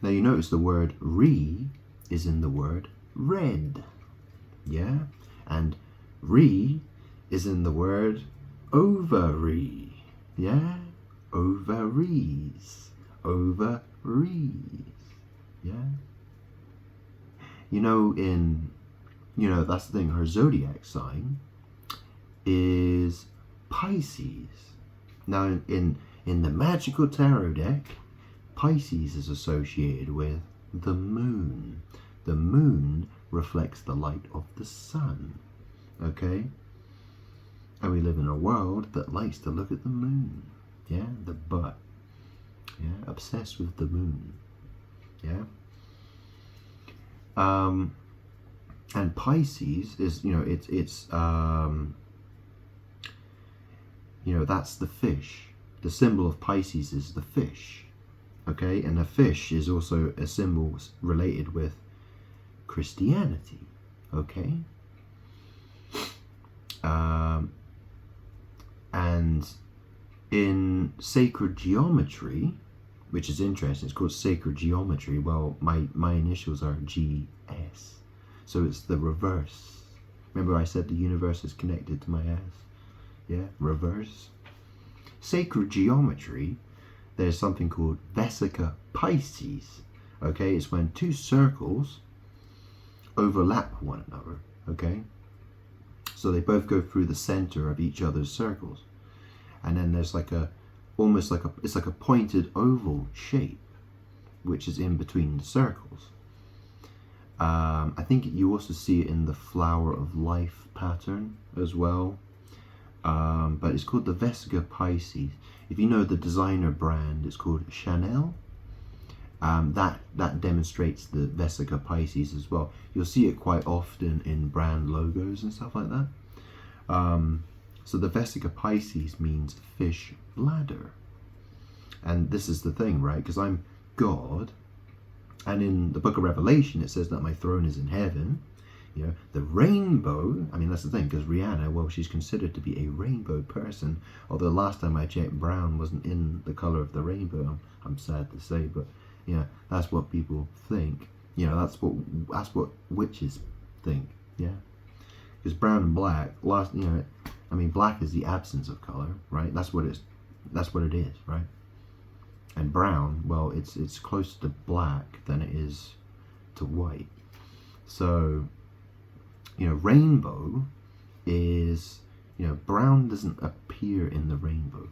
Now you notice the word re is in the word red. Yeah? And re is in the word ovary. Yeah? Ovaries. Ovaries. Yeah? That's the thing, her zodiac sign is Pisces. Now in the magical tarot deck, Pisces is associated with the moon. The moon reflects the light of the sun. Okay? And we live in a world that likes to look at the moon. Yeah? The butt. Yeah? Obsessed with the moon. Yeah? And Pisces is, that's the fish. The symbol of Pisces is the fish. Okay? And a fish is also a symbol related with Christianity. Okay? And in sacred geometry, which is interesting, it's called sacred geometry. Well, my initials are GS. So it's the reverse. Remember I said the universe is connected to my S? Yeah? Reverse. Sacred geometry, there's something called Vesica Pisces. Okay? It's when two circles overlap one another. Okay? So they both go through the center of each other's circles. And then there's it's like a pointed oval shape, which is in between the circles. I think you also see it in the flower of life pattern as well. But it's called the Vesica Pisces. If you know the designer brand, it's called Chanel. That demonstrates the Vesica Pisces as well. You'll see it quite often in brand logos and stuff like that. So the Vesica Pisces means fish bladder. And this is the thing, right? Because I'm God, and in the book of Revelation it says that my throne is in heaven. You know, the rainbow, I mean, that's the thing, because Rihanna, well, she's considered to be a rainbow person, although last time I checked, brown wasn't in the color of the rainbow. I'm sad to say, but yeah, that's what people think. You know, that's what witches think. Yeah, because brown and black, you know, I mean, black is the absence of color, right? That's what it is, right? And brown, well, it's closer to black than it is to white. So, you know, rainbow is, you know, brown doesn't appear in the rainbow.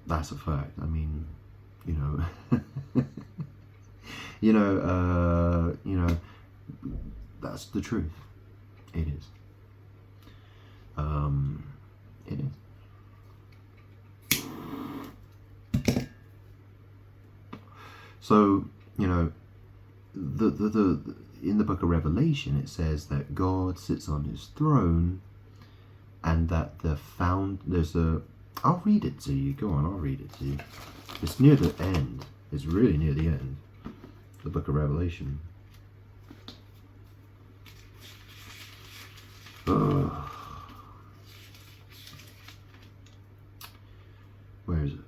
That's a fact. I mean, you know, you know, that's the truth. It is. It is. So, you know, the in the book of Revelation, it says that God sits on his throne, and that I'll read it to you. Go on, I'll read it to you. It's near the end. It's really near the end. The book of Revelation. Where is it?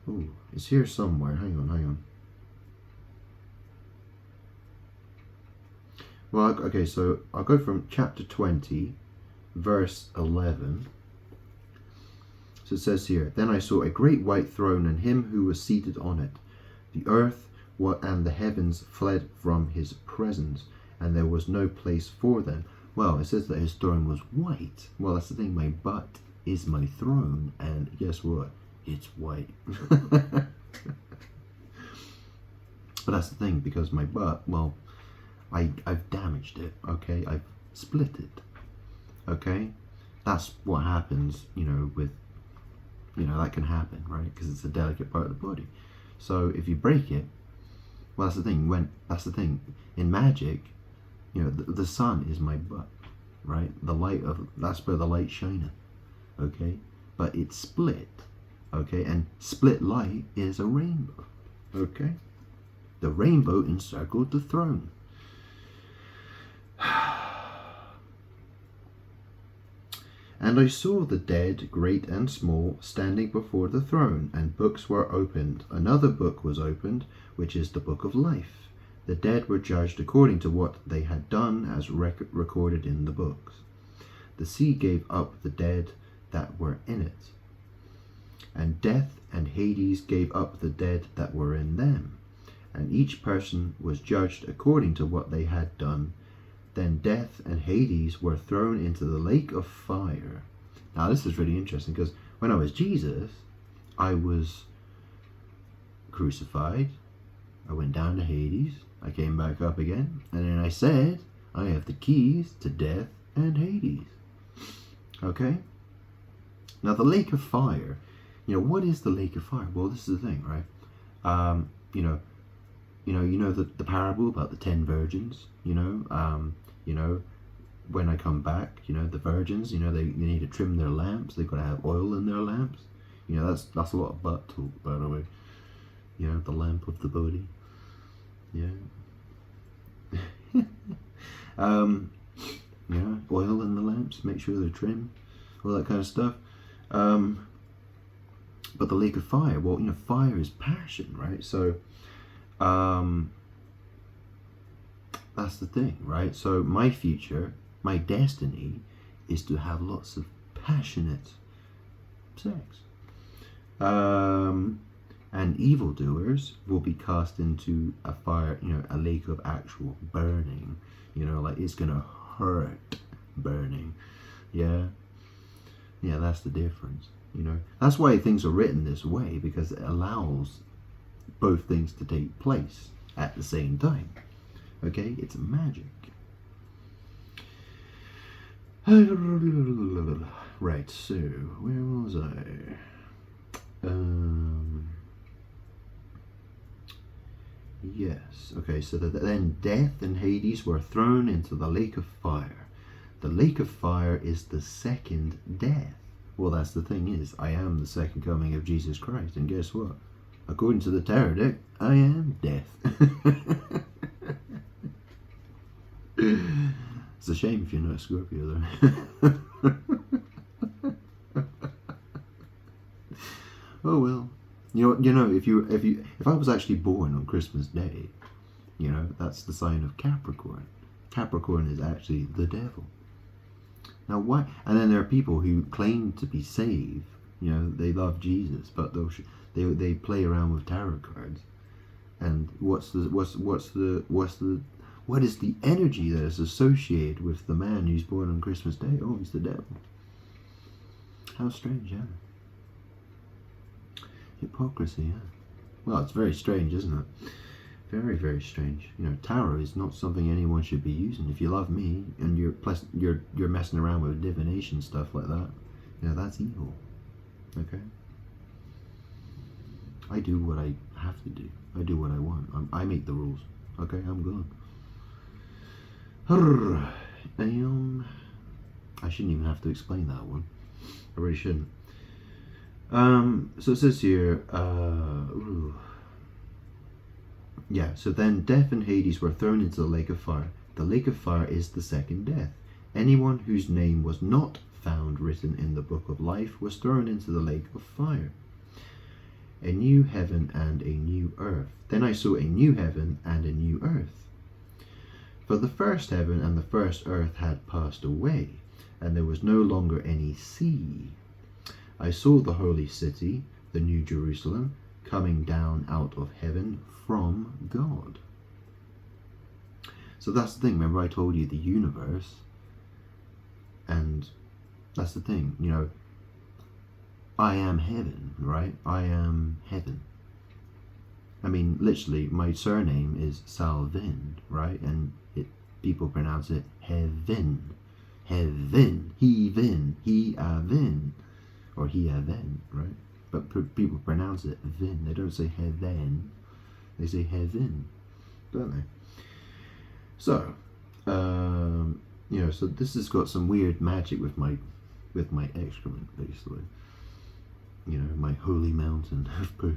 Ooh, it's here somewhere. Hang on. Well, okay, so I'll go from chapter 20, verse 11. So it says here, "Then I saw a great white throne and him who was seated on it. The earth and the heavens fled from his presence, and there was no place for them." Well, it says that his throne was white. Well, that's the thing. My butt is my throne, and guess what? It's white. But that's the thing, because my butt, well, I've damaged it, okay? I've split it, okay? That's what happens, you know, with, you know, that can happen, right? Because it's a delicate part of the body. So if you break it, well, that's the thing. In magic, you know, the sun is my butt, right? That's where the light shineth, okay? But it's split, okay? And split light is a rainbow, okay? The rainbow encircled the throne. And I saw the dead, great and small, standing before the throne, and books were opened. Another book was opened, which is the book of life. The dead were judged according to what they had done, as recorded in the books. The sea gave up the dead that were in it, and death and Hades gave up the dead that were in them, and each person was judged according to what they had done. Then death and Hades were thrown into the lake of fire. Now this is really interesting, because when I was Jesus, I was crucified. I went down to Hades. I came back up again. And then I said, I have the keys to death and Hades. Okay? Now the lake of fire. You know, what is the lake of fire? Well, this is the thing, right? You know the parable about the 10 virgins, you know, when I come back, you know, the virgins, you know, they need to trim their lamps. They've got to have oil in their lamps. You know, that's a lot of butt talk, by the way. You know, the lamp of the body. Yeah. Yeah, oil in the lamps, make sure they're trimmed, all that kind of stuff. But the lake of fire, well, you know, fire is passion, right? So, that's the thing, right? So my future, my destiny, is to have lots of passionate sex. And evildoers will be cast into a fire, you know, a lake of actual burning. You know, like it's gonna hurt burning. Yeah. Yeah, that's the difference. You know, that's why things are written this way, because it allows both things to take place at the same time. Okay, it's magic. Right, so where was I? Yes. Okay, so then death and Hades were thrown into the lake of fire. The lake of fire is the second death. Well, that's the thing is, I am the second coming of Jesus Christ, and guess what? According to the tarot deck, I am death. It's a shame if you're not a Scorpio, though. Oh well. If I was actually born on Christmas Day, that's the sign of Capricorn. Capricorn is actually the devil. Now why? And then there are people who claim to be saved. They love Jesus, but they play around with tarot cards. And what is the energy that is associated with the man who's born on Christmas Day? Oh, he's the devil. How strange, yeah. Hypocrisy, yeah. Well, it's very strange, isn't it? Very, very strange. Tarot is not something anyone should be using. If you love me and you're messing around with divination stuff like that, that's evil. Okay. I do what I have to do. I do what I want. I make the rules. Okay, I'm good. I shouldn't even have to explain that one. I really shouldn't. So it says here, so then death and Hades were thrown into the lake of fire. The lake of fire is the second death. Anyone whose name was not found written in the book of life was thrown into the lake of fire. A new heaven and a new earth. Then I saw a new heaven and a new earth. For the first heaven and the first earth had passed away, and there was no longer any sea. I saw the holy city, the new Jerusalem, coming down out of heaven from God. So that's the thing. Remember I told you the universe, and that's the thing, I am heaven, right? I am heaven. I mean, literally, my surname is Salvin, right? And people pronounce it heaven. Heaven. He-vin. He-a-vin. Or he-a-ven, right? But people pronounce it vin. They don't say heaven. They say heaven, don't they? So, so this has got some weird magic with my excrement, basically. My holy mountain of poo.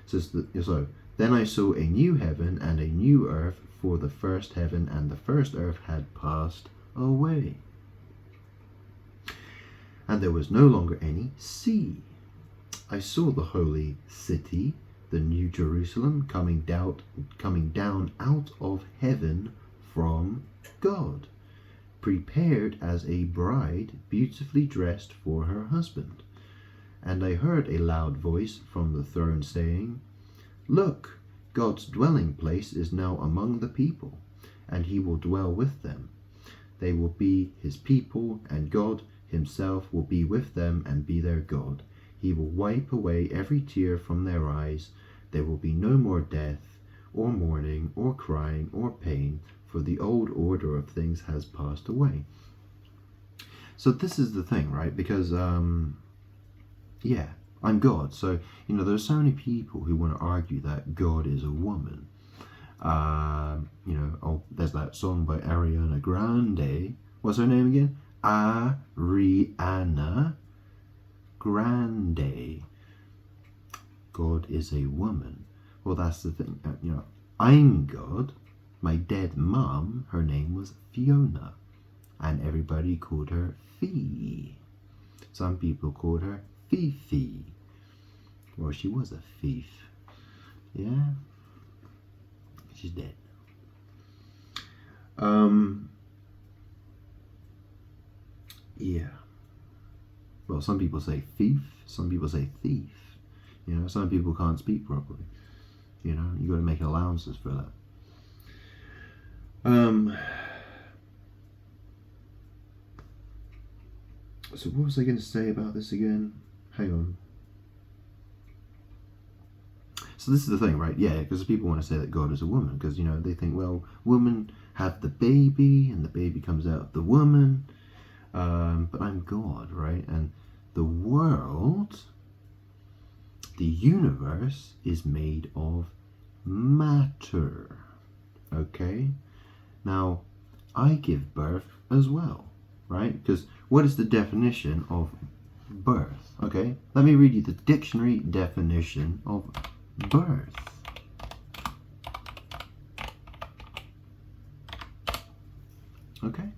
So then I saw a new heaven and a new earth, for the first heaven and the first earth had passed away, and there was no longer any sea. I saw the holy city, the new Jerusalem, coming down out of heaven from God, prepared as a bride beautifully dressed for her husband. And I heard a loud voice from the throne saying, "Look, God's dwelling place is now among the people, and he will dwell with them. They will be his people, and God himself will be with them and be their God. He will wipe away every tear from their eyes. There will be no more death, or mourning, or crying, or pain, for the old order of things has passed away." So this is the thing, right? Because, I'm God. So, there's so many people who want to argue that God is a woman. There's that song by Ariana Grande. What's her name again? Ariana Grande. God is a woman. Well, that's the thing. I'm God. My dead mum, her name was Fiona, and everybody called her Fee. Some people called her Fifi. Well, she was a thief. Yeah? She's dead. Yeah. Well, some people say thief, some people say thief. Some people can't speak properly. You got to make allowances for that. So what was I going to say about this again? Hang on. So this is the thing, right? Yeah, because people want to say that God is a woman, because, you know, they think, well, women have the baby, and the baby comes out of the woman, but I'm God, right? And the world, the universe, is made of matter, okay? Now, I give birth as well, right? Because what is the definition of birth? Okay, let me read you the dictionary definition of birth. Okay,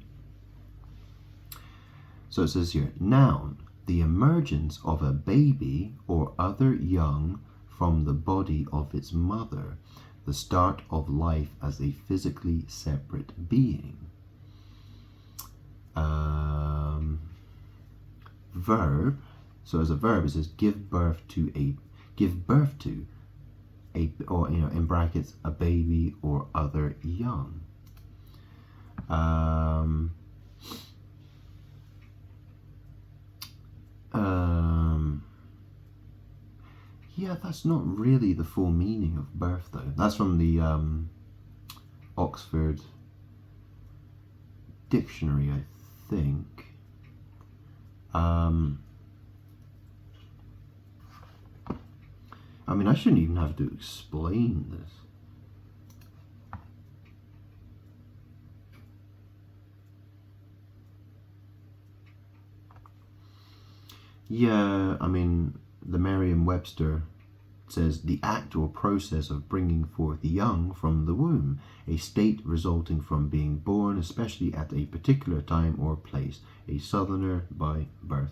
so it says here, noun, the emergence of a baby or other young from the body of its mother, the start of life as a physically separate being. Verb, so as a verb it says give birth to, or, you know, in brackets, a baby or other young. Yeah, that's not really the full meaning of birth, though. That's from the Oxford Dictionary, I think. I mean, I shouldn't even have to explain this. Yeah, I mean, the Merriam-Webster says the act or process of bringing forth the young from the womb, a state resulting from being born, especially at a particular time or place, a southerner by birth.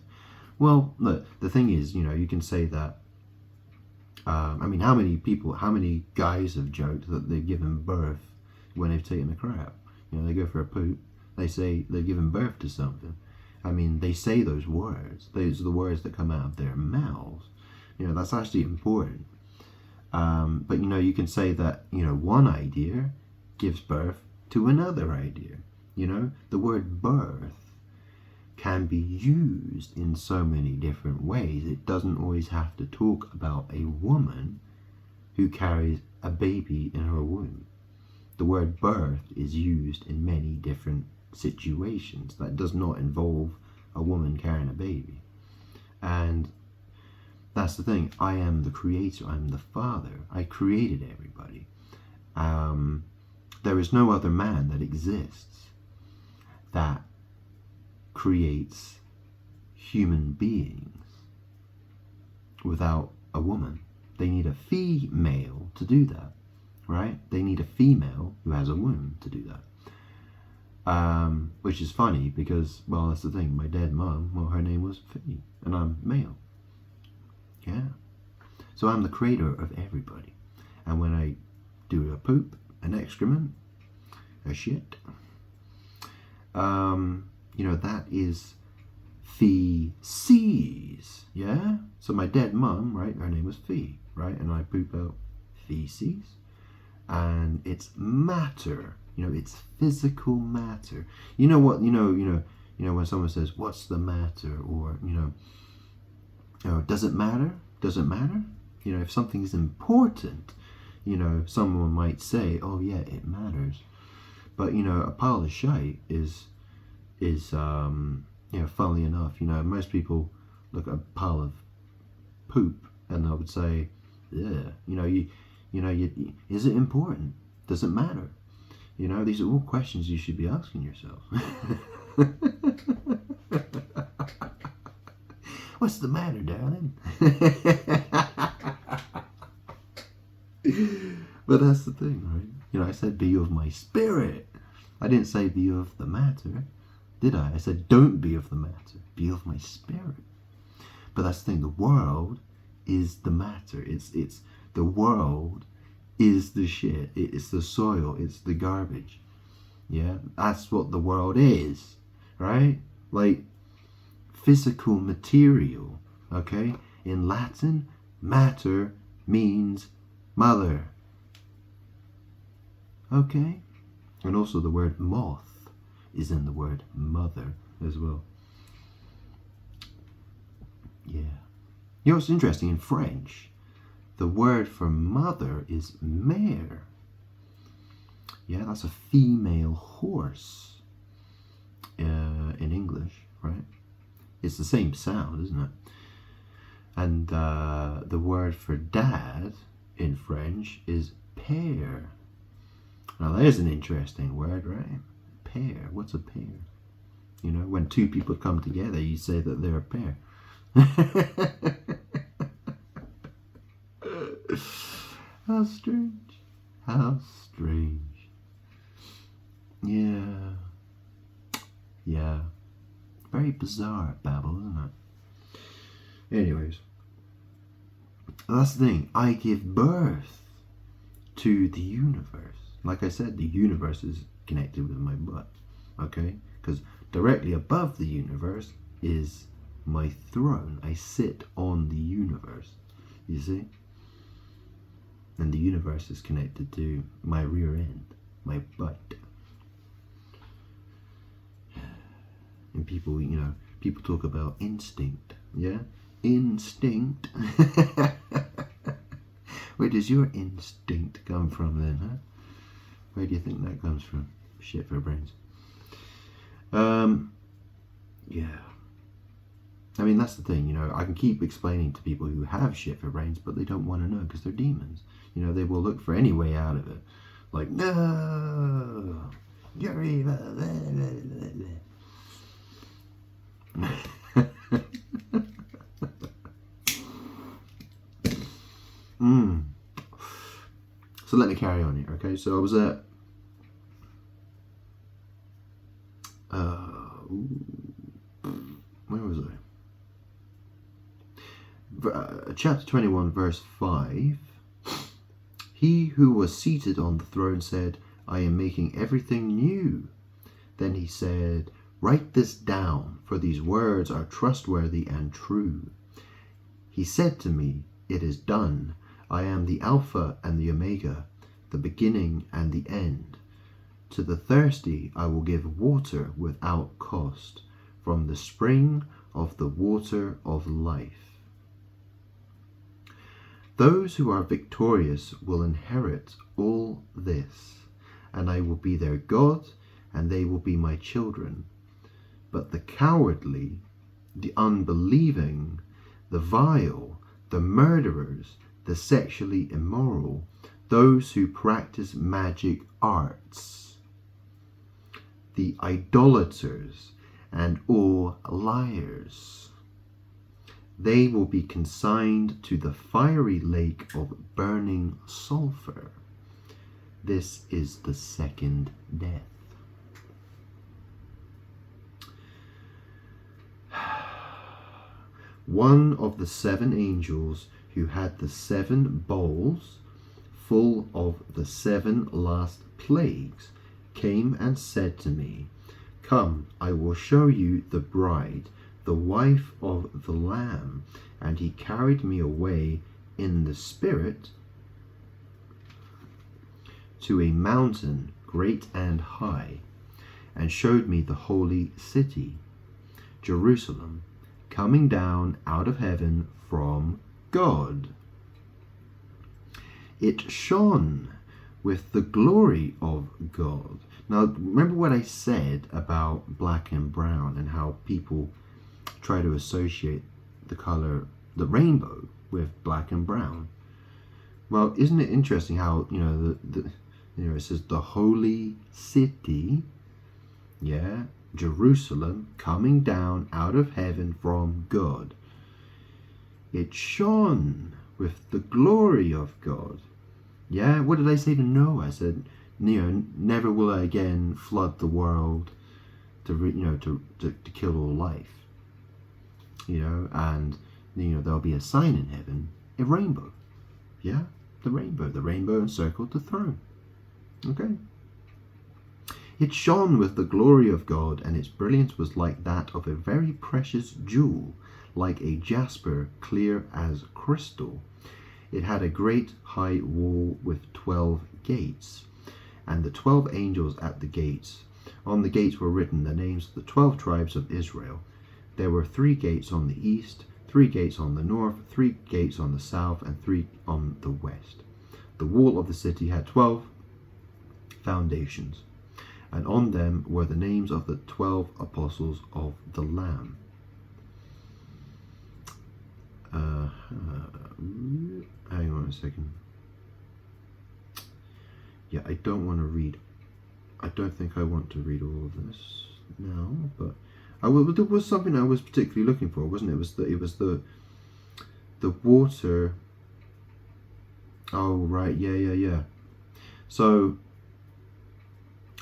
Well, look, the thing is, you know, you can say that. I mean, how many guys have joked that they've given birth when they've taken a crap? You know, they go for a poop, they say they've given birth to something. I mean, they say those words. Those are the words that come out of their mouths. You know, that's actually important. But, you know, you can say that, you know, one idea gives birth to another idea. You know, the word birth can be used in so many different ways. It doesn't always have to talk about a woman who carries a baby in her womb. The word birth is used in many different situations that does not involve a woman carrying a baby. And that's the thing. I am the creator. I'm the father. I created everybody. There is no other man that exists that creates human beings without a woman. They need a female to do that, right? They need a female who has a womb to do that. Which is funny because, well, that's the thing. My dead mom, well, her name was Fee, and I'm male. Yeah. So I'm the creator of everybody. And when I do a poop, an excrement, a shit, you know, that is feces. Yeah. So my dead mom, right? Her name was Fee, right? And I poop out feces, and it's matter. You know, it's physical matter. You know what? You know when someone says, "What's the matter?" or does it matter? Does it matter? You know, if something's important, you know, someone might say, "Oh yeah, it matters." But you know, a pile of shite is you know, funnily enough, you know, most people look at a pile of poop and they would say, "Yeah, is it important? Does it matter?" You know, these are all questions you should be asking yourself. What's the matter, darling? But that's the thing, right? You know, I said be of my spirit. I didn't say be of the matter, did I? I said don't be of the matter. Be of my spirit. But that's the thing. The world is the matter. It's the world is the shit. It's the soil. It's the garbage. Yeah, that's what the world is, right? Like physical material. Okay, in Latin, matter means mother. Okay, and also the word moth is in the word mother as well. Yeah. You know what's interesting in French? The word for mother is mare. Yeah, that's a female horse in English, right? It's the same sound, isn't it? And the word for dad in French is père. Now there's an interesting word, right? Pair. What's a pair? You know, when two people come together, you say that they're a pair. How strange. How strange. Yeah. Yeah. Very bizarre babble, isn't it? Anyways. That's the thing. I give birth to the universe. Like I said, the universe is connected with my butt. Okay? Because directly above the universe is my throne. I sit on the universe. You see? And the universe is connected to my rear end, my butt. And people, you know, people talk about instinct. Yeah? Instinct. Where does your instinct come from then, huh? Where do you think that comes from? Shit for brains. Yeah. I mean, that's the thing, you know, I can keep explaining to people who have shit for brains, but they don't want to know because they're demons. You know, they will look for any way out of it. Like, no, you're evil. So let me carry on here, okay? So I was at where was I? Chapter 21, verse 5. He who was seated on the throne said, I am making everything new. Then he said, write this down, for these words are trustworthy and true. He said to me, it is done. I am the Alpha and the Omega, the beginning and the end. To the thirsty I will give water without cost, from the spring of the water of life. Those who are victorious will inherit all this, and I will be their God, and they will be my children. But the cowardly, the unbelieving, the vile, the murderers, the sexually immoral, those who practice magic arts, the idolaters, and all liars, they will be consigned to the fiery lake of burning sulfur. This is the second death. One of the 7 angels who had the 7 bowls full of the 7 last plagues came and said to me, come, I will show you the bride, the wife of the Lamb. And he carried me away in the Spirit to a mountain great and high, and showed me the holy city, Jerusalem, coming down out of heaven from God. It shone with the glory of God. Now, remember what I said about black and brown and how people try to associate the color, the rainbow, with black and brown. Well, isn't it interesting how, you know, it says the holy city, yeah, Jerusalem, coming down out of heaven from God. It shone with the glory of God. Yeah, what did I say to Noah? I said, you know, never will I again flood the world to kill all life. You know, and you know there'll be a sign in heaven, a rainbow. Yeah, the rainbow encircled the throne. Okay. It shone with the glory of God, and its brilliance was like that of a very precious jewel, like a jasper, clear as crystal. It had a great high wall with 12 gates, and the 12 angels at the gates. On the gates were written the names of the 12 tribes of Israel. There were 3 gates on the east, 3 gates on the north, 3 gates on the south, and 3 on the west. The wall of the city had 12 foundations, and on them were the names of the 12 apostles of the Lamb. Hang on a second. Yeah, I don't want to read. I don't think I want to read all of this now, but there was something I was particularly looking for, wasn't it? It was the water. Oh right, yeah. So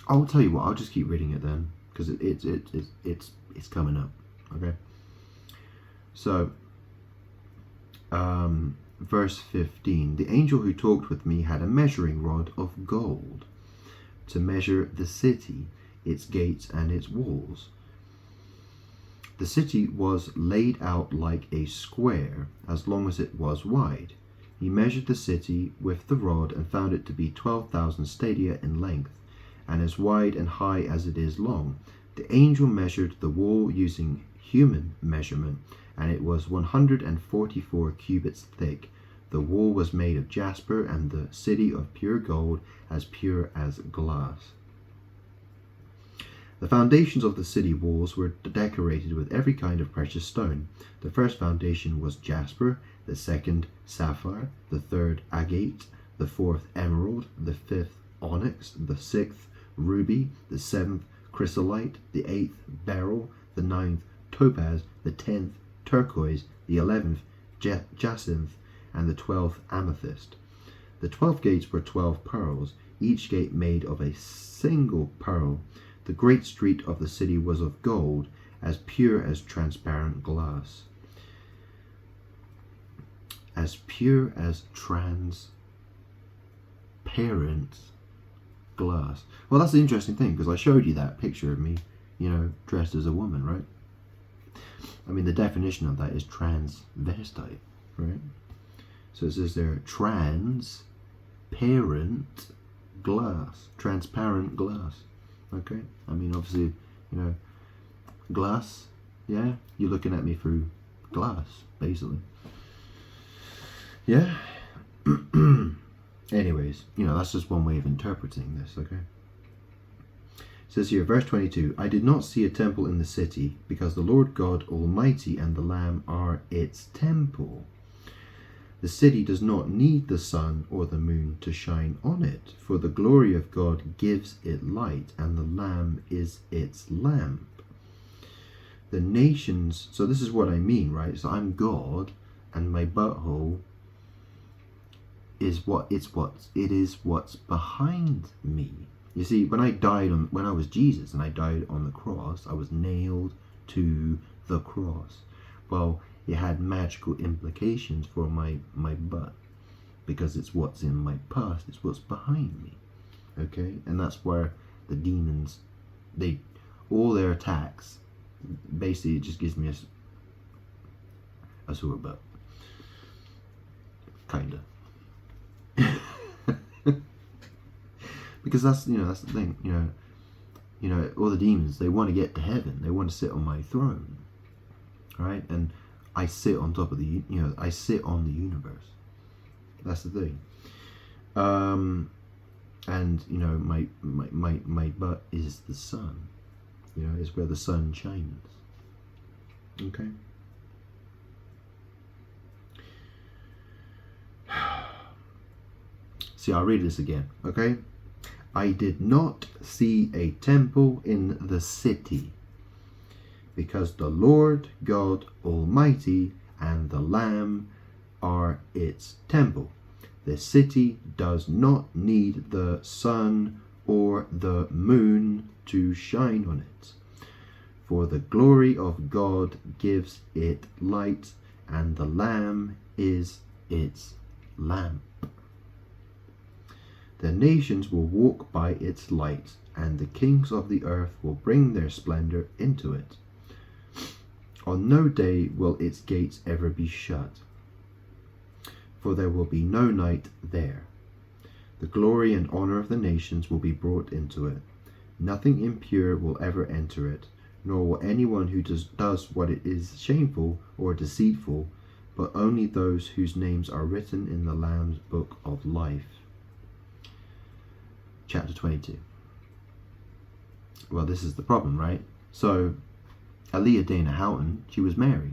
I'll tell you what. I'll just keep reading it then, because it's coming up. Okay. So, verse 15. The angel who talked with me had a measuring rod of gold to measure the city, its gates and its walls. The city was laid out like a square, as long as it was wide. He measured the city with the rod and found it to be 12,000 stadia in length, and as wide and high as it is long. The angel measured the wall using human measurement, and it was 144 cubits thick. The wall was made of jasper, and the city of pure gold, as pure as glass. The foundations of the city walls were decorated with every kind of precious stone. The first foundation was jasper, the second sapphire, the third agate, the fourth emerald, the fifth onyx, the sixth ruby, the seventh chrysolite, the eighth beryl, the ninth topaz, the 10th turquoise, the 11th jacinth, and the 12th amethyst. The 12 gates were 12 pearls, each gate made of a single pearl. The great street of the city was of gold, as pure as transparent glass. As pure as transparent glass. Well, that's the interesting thing, because I showed you that picture of me, dressed as a woman, right? I mean, the definition of that is transvestite, right? So it says there, transparent glass. Okay? I mean, obviously, glass, yeah? You're looking at me through glass, basically. Yeah? Anyways, that's just one way of interpreting this, okay? It says here, verse 22, I did not see a temple in the city, because the Lord God Almighty and the Lamb are its temple. The city does not need the sun or the moon to shine on it, for the glory of God gives it light, and the Lamb is its lamp. The nations, so this is what I mean, right? So I'm God, and my butthole is what's behind me. You see, when I was Jesus and I died on the cross, I was nailed to the cross. Well, it had magical implications for my butt, because it's what's in my past, it's what's behind me. Okay? And that's where the demons, all their attacks, basically it just gives me a sore butt. Kinda. Because that's the thing, all the demons, they want to get to heaven, they want to sit on my throne, right? And I sit on top of I sit on the universe. That's the thing. And my butt is the sun. It's where the sun shines. Okay. See, I'll read this again. Okay. I did not see a temple in the city, because the Lord God Almighty and the Lamb are its temple. The city does not need the sun or the moon to shine on it, for the glory of God gives it light, and the Lamb is its lamp. The nations will walk by its light, and the kings of the earth will bring their splendor into it. On no day will its gates ever be shut, for there will be no night there. The glory and honor of the nations will be brought into it. Nothing impure will ever enter it, nor will anyone who does what is shameful or deceitful, but only those whose names are written in the Lamb's book of life. Chapter 22. Well, this is the problem, right? So, Aliyah Dana Houghton, she was Mary.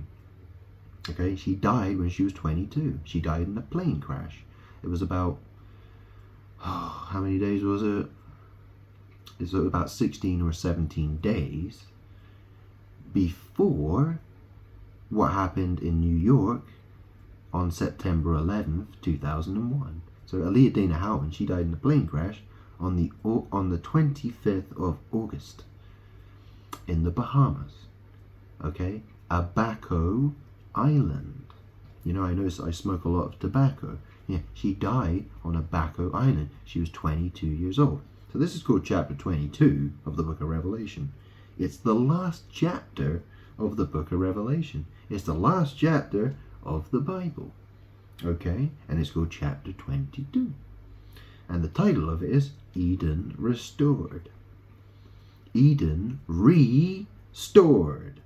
Okay, she died when she was 22. She died in a plane crash. It was about, how many days was it? It's about 16 or 17 days before what happened in New York on September 11th, 2001. So Aliyah Dana Houghton, she died in a plane crash on the 25th of August in the Bahamas. Okay, Abaco Island. You know, I noticed I smoke a lot of tobacco. Yeah, she died on Abaco Island. She was 22 years old. So this is called chapter 22 of the book of Revelation. It's the last chapter of the book of Revelation. It's the last chapter of the Bible. Okay, and it's called chapter 22. And the title of it is Eden Restored. Eden restored.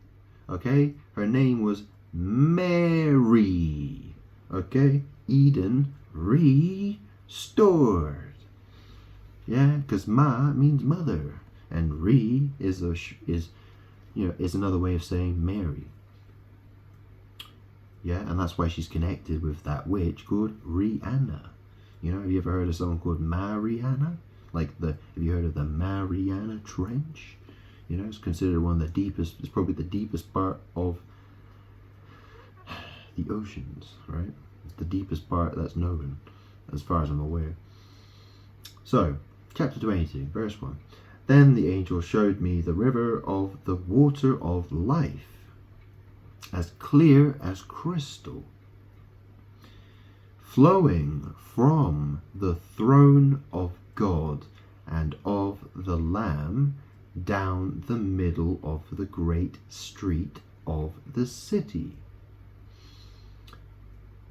Okay, her name was Mary. Okay, Eden restored. Yeah, because ma means mother, and re is another way of saying Mary. Yeah, and that's why she's connected with that witch called Rihanna. You know, have you ever heard of someone called Mariana? Have you heard of the Mariana Trench? You know, it's considered one of the deepest, it's probably the deepest part of the oceans, right? It's the deepest part that's known, as far as I'm aware. So, chapter 22, verse 1. Then the angel showed me the river of the water of life, as clear as crystal, flowing from the throne of God and of the Lamb down the middle of the great street of the city.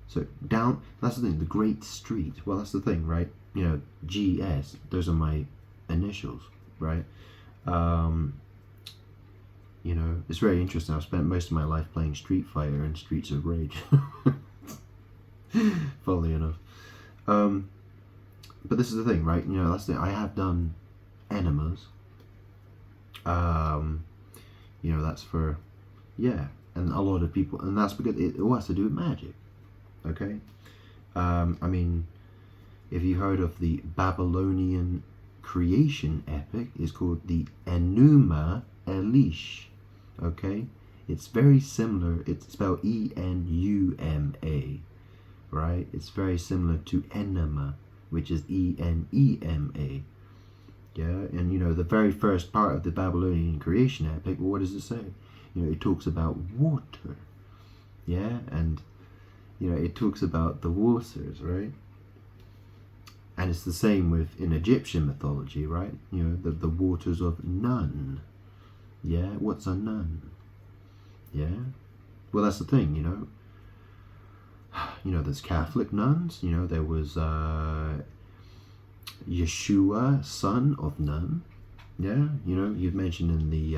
So down, that's the thing, the great street. Well, that's the thing, right? You know, GS, those are my initials, right? You know, it's very interesting. I've spent most of my life playing Street Fighter and Streets of Rage. Funnily enough. But this is the thing, right? You know, that's the thing. I have done enemas. You know, that's for, yeah. And a lot of people, and that's because it all has to do with magic. Okay? I mean, if you heard of the Babylonian creation epic, it's called the Enuma Elish. Okay? It's very similar. It's spelled E-N-U-M-A. Right? It's very similar to enema, which is E-N-E-M-A. Yeah? And, you know, the very first part of the Babylonian creation epic, what does it say? You know, it talks about water. Yeah? And, you know, it talks about the waters, right? And it's the same with in Egyptian mythology, right? You know, the waters of Nun. Yeah? What's a nun? Yeah? Well, that's the thing, you know. You know, there's Catholic nuns. You know, there was Yeshua, son of Nun. Yeah? You know, you've mentioned in the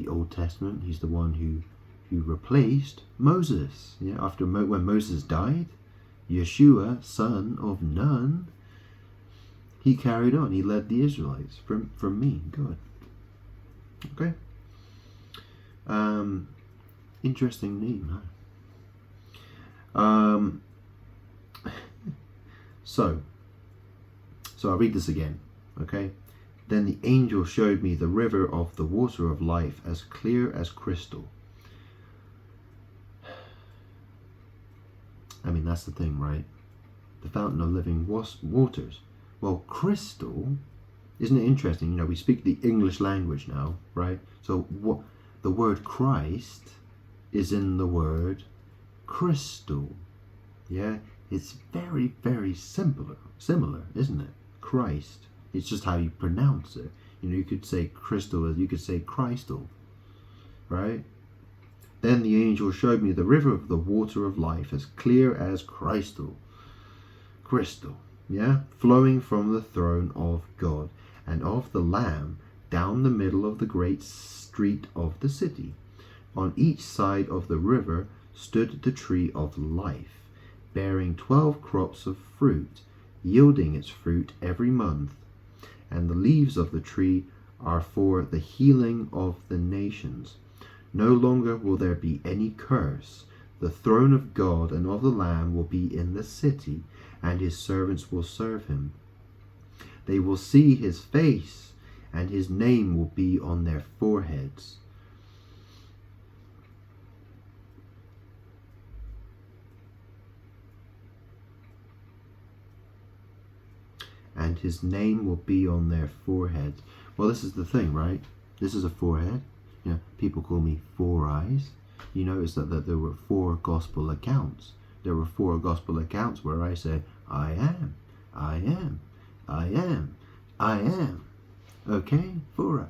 Old Testament, he's the one who replaced Moses. Yeah? After when Moses died, Yeshua, son of Nun, he carried on. He led the Israelites from me, God. Okay. Interesting name, huh? So I'll read this again. Okay. Then the angel showed me the river of the water of life, as clear as crystal. I mean, that's the thing, right? The fountain of living waters. Well, crystal, isn't it interesting? You know, we speak the English language now, right? So what the word Christ is in the word crystal. Yeah, it's very, very similar, isn't it? Christ. It's just how you pronounce it. You know, you could say crystal, you could say Christal, right? Then the angel showed me the river of the water of life, as clear as crystal, yeah, flowing from the throne of God and of the Lamb down the middle of the great street of the city. On each side of the river stood the tree of life, bearing 12 crops of fruit, yielding its fruit every month. And the leaves of the tree are for the healing of the nations. No longer will there be any curse. The throne of God and of the Lamb will be in the city, and his servants will serve him. They will see his face, and his name will be on their foreheads. And his name will be on their foreheads. Well, this is the thing, right? This is a forehead. You know, people call me Four Eyes. You notice that there were 4 gospel accounts. There were 4 gospel accounts where I say, I am, I am, I am, I am. Okay? 4 eyes.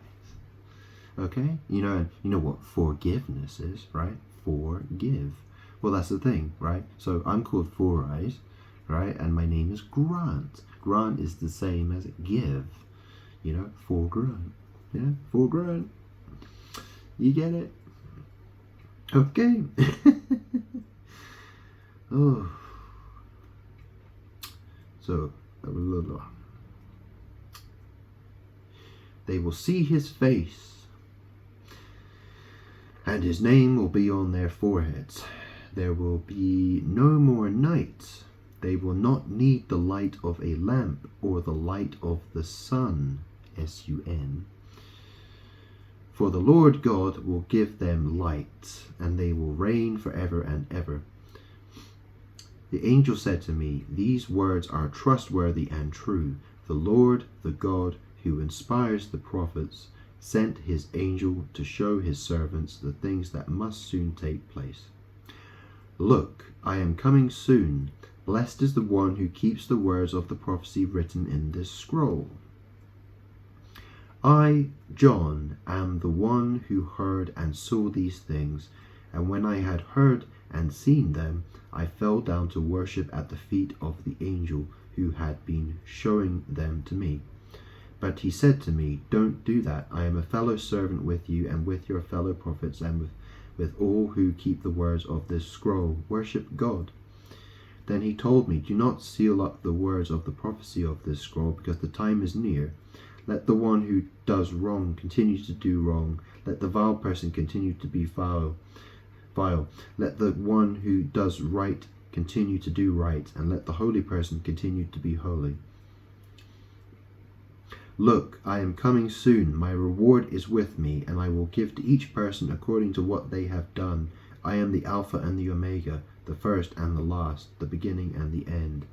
Okay? You know what forgiveness is, right? Forgive. Well, that's the thing, right? So I'm called Four Eyes, right? And my name is Grant. Grant is the same as give. You know, 4 Grant. Yeah, 4 Grant. You get it? Okay. Oh. So, that was a little. They will see his face, and his name will be on their foreheads. There will be no more night. They will not need the light of a lamp or the light of the sun, S-U-N. For the Lord God will give them light, and they will reign forever and ever. The angel said to me, these words are trustworthy and true. The Lord, the God who inspires the prophets, sent his angel to show his servants the things that must soon take place. Look, I am coming soon. Blessed is the one who keeps the words of the prophecy written in this scroll. I, John, am the one who heard and saw these things, and when I had heard and seen them, I fell down to worship at the feet of the angel who had been showing them to me. But he said to me, don't do that. I am a fellow servant with you and with your fellow prophets and with all who keep the words of this scroll. Worship God. Then he told me, do not seal up the words of the prophecy of this scroll, because the time is near. Let the one who does wrong continue to do wrong. Let the vile person continue to be vile. Let the one who does right continue to do right, and let the holy person continue to be holy. Look, I am coming soon. My reward is with me, and I will give to each person according to what they have done. I am the Alpha and the Omega, the first and the last, the beginning and the end.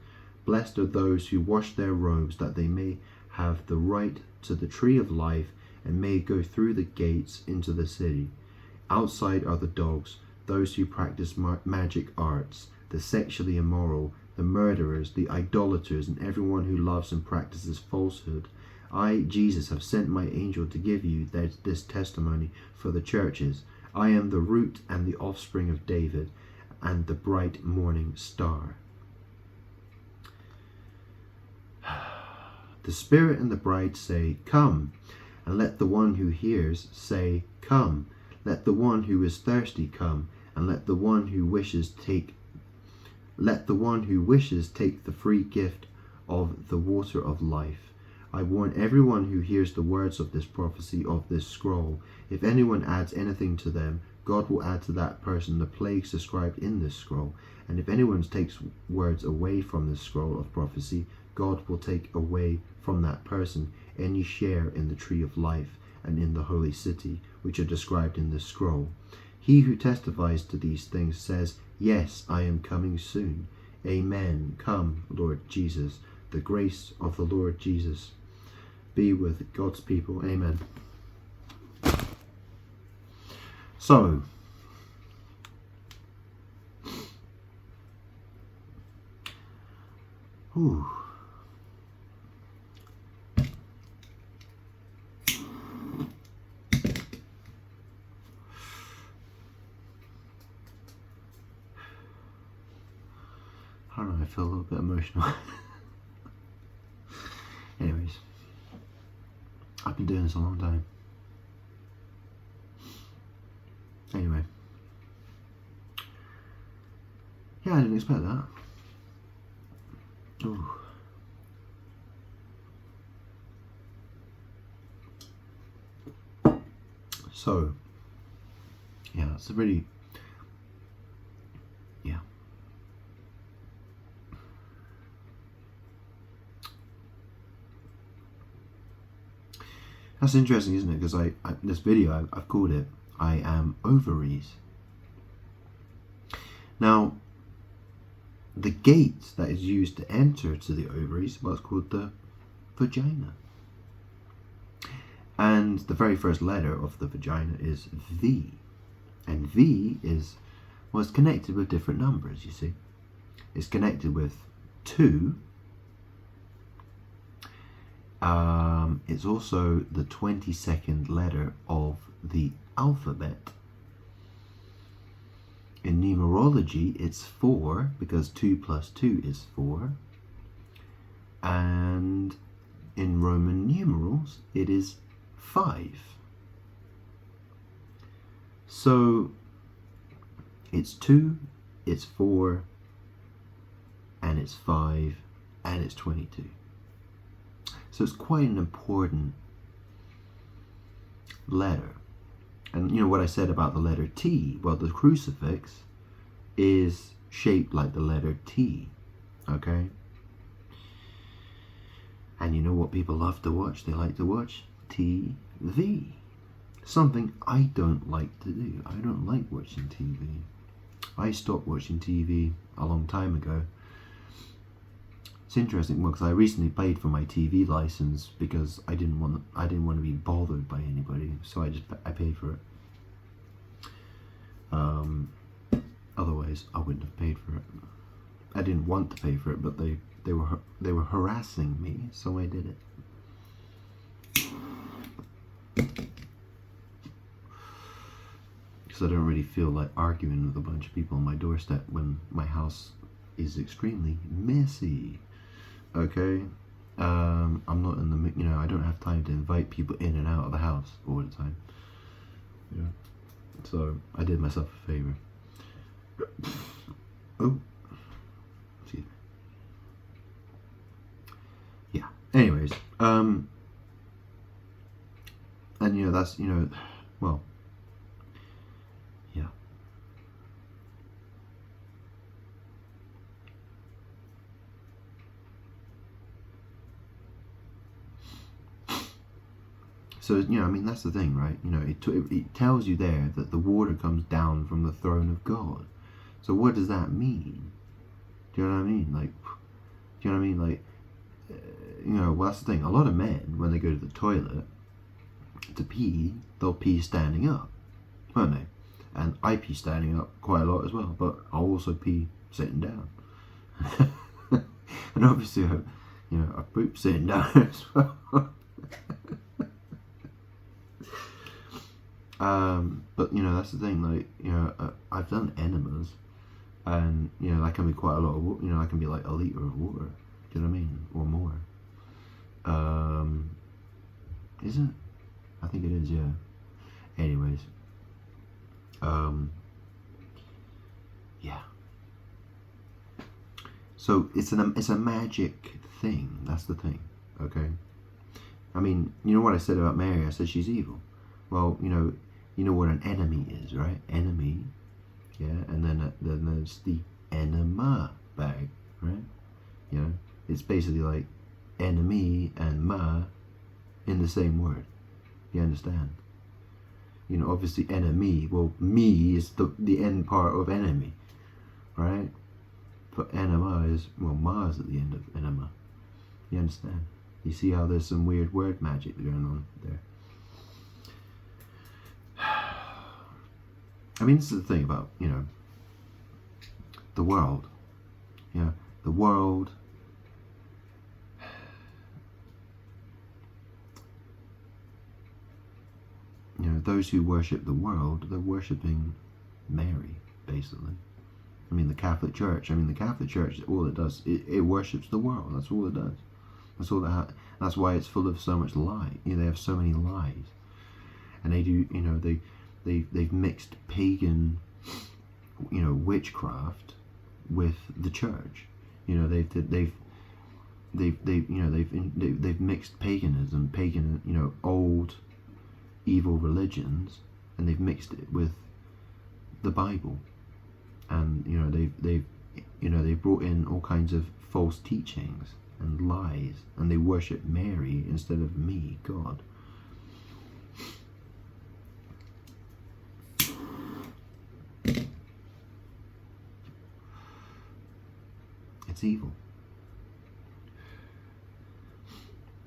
Blessed are those who wash their robes, that they may have the right to the tree of life and may go through the gates into the city. Outside are the dogs, those who practice magic arts, the sexually immoral, the murderers, the idolaters, and everyone who loves and practices falsehood. I, Jesus, have sent my angel to give you this testimony for the churches. I am the root and the offspring of David, and the bright morning star. The Spirit and the bride say, come, and let the one who hears say, come. Let the one who is thirsty come, and let the one who wishes take the free gift of the water of life. I warn everyone who hears the words of this prophecy of this scroll. If anyone adds anything to them, God will add to that person the plagues described in this scroll. And if anyone takes words away from this scroll of prophecy, God will take away from that person any share in the tree of life and in the holy city, which are described in this scroll. He who testifies to these things says, yes, I am coming soon. Amen. Come, Lord Jesus. The grace of the Lord Jesus be with God's people. Amen. So, I don't know, I feel a little bit emotional. Anyways, I've been been doing this a long time. Anyway. Yeah, I didn't expect that. Ooh. So, yeah, it's a really, yeah. That's interesting, isn't it? Because this video, I've called it, I Am Ovaries. Now, the gate that is used to enter to the ovaries, what's called the vagina. And the very first letter of the vagina is V. And V is, well, it's connected with different numbers, you see. It's connected with 2. It's also the 22nd letter of the alphabet. In numerology, it's 4, because 2 plus 2 is 4. And in Roman numerals, it is 5. So it's 2, it's 4, and it's 5, and it's 22. So it's quite an important letter. And you know what I said about the letter T? Well, the crucifix is shaped like the letter T. Okay? And you know what people love to watch? They like to watch TV. Something I don't like to do. I don't like watching TV. I stopped watching TV a long time ago. It's interesting because I recently paid for my TV license because I didn't want to be bothered by anybody, so I paid for it. Otherwise, I wouldn't have paid for it. I didn't want to pay for it, but they were harassing me, so I did it. Because I don't really feel like arguing with a bunch of people on my doorstep when my house is extremely messy. Okay, I'm not in the, I don't have time to invite people in and out of the house all the time. Yeah, so I did myself a favor. Oh, excuse me. Yeah. Anyways, and that's well, yeah. So, that's the thing, right? It tells you there that the water comes down from the throne of God. So what does that mean? Do you know what I mean? Like, do you know what I mean? Like, well, that's the thing. A lot of men, when they go to the toilet to pee, they'll pee standing up, won't they? And I pee standing up quite a lot as well, but I'll also pee sitting down. And obviously, I poop sitting down as well. But that's the thing. Like, I've done enemas, and that can be quite a lot of water. That can be like a liter of water. Do you know what I mean, or more? Is it? I think it is. Yeah. Anyways. Yeah. So it's a magic thing. That's the thing. Okay. I mean, you know what I said about Mary? I said she's evil. Well, you know what an enemy is, right? Enemy, yeah, and then there's the enema bag, right? It's basically like enemy and ma in the same word. You understand? Obviously enemy. Well, me is the end part of enemy, right? But enema is, well, ma is at the end of enema. You understand? You see how there's some weird word magic going on there. I mean, this is the thing about, the world. The world. Those who worship the world, they're worshipping Mary, basically. I mean, the Catholic Church, all it does, it worships the world. That's all it does. That's all that That's why it's full of so much lie. You know, they have so many lies, and they do. You know, they've mixed pagan, you know, witchcraft with the church. You know, they've mixed paganism, you know, old evil religions, and they've mixed it with the Bible, and you know they've brought in all kinds of false teachings and lies, and they worship Mary instead of me, God. It's evil.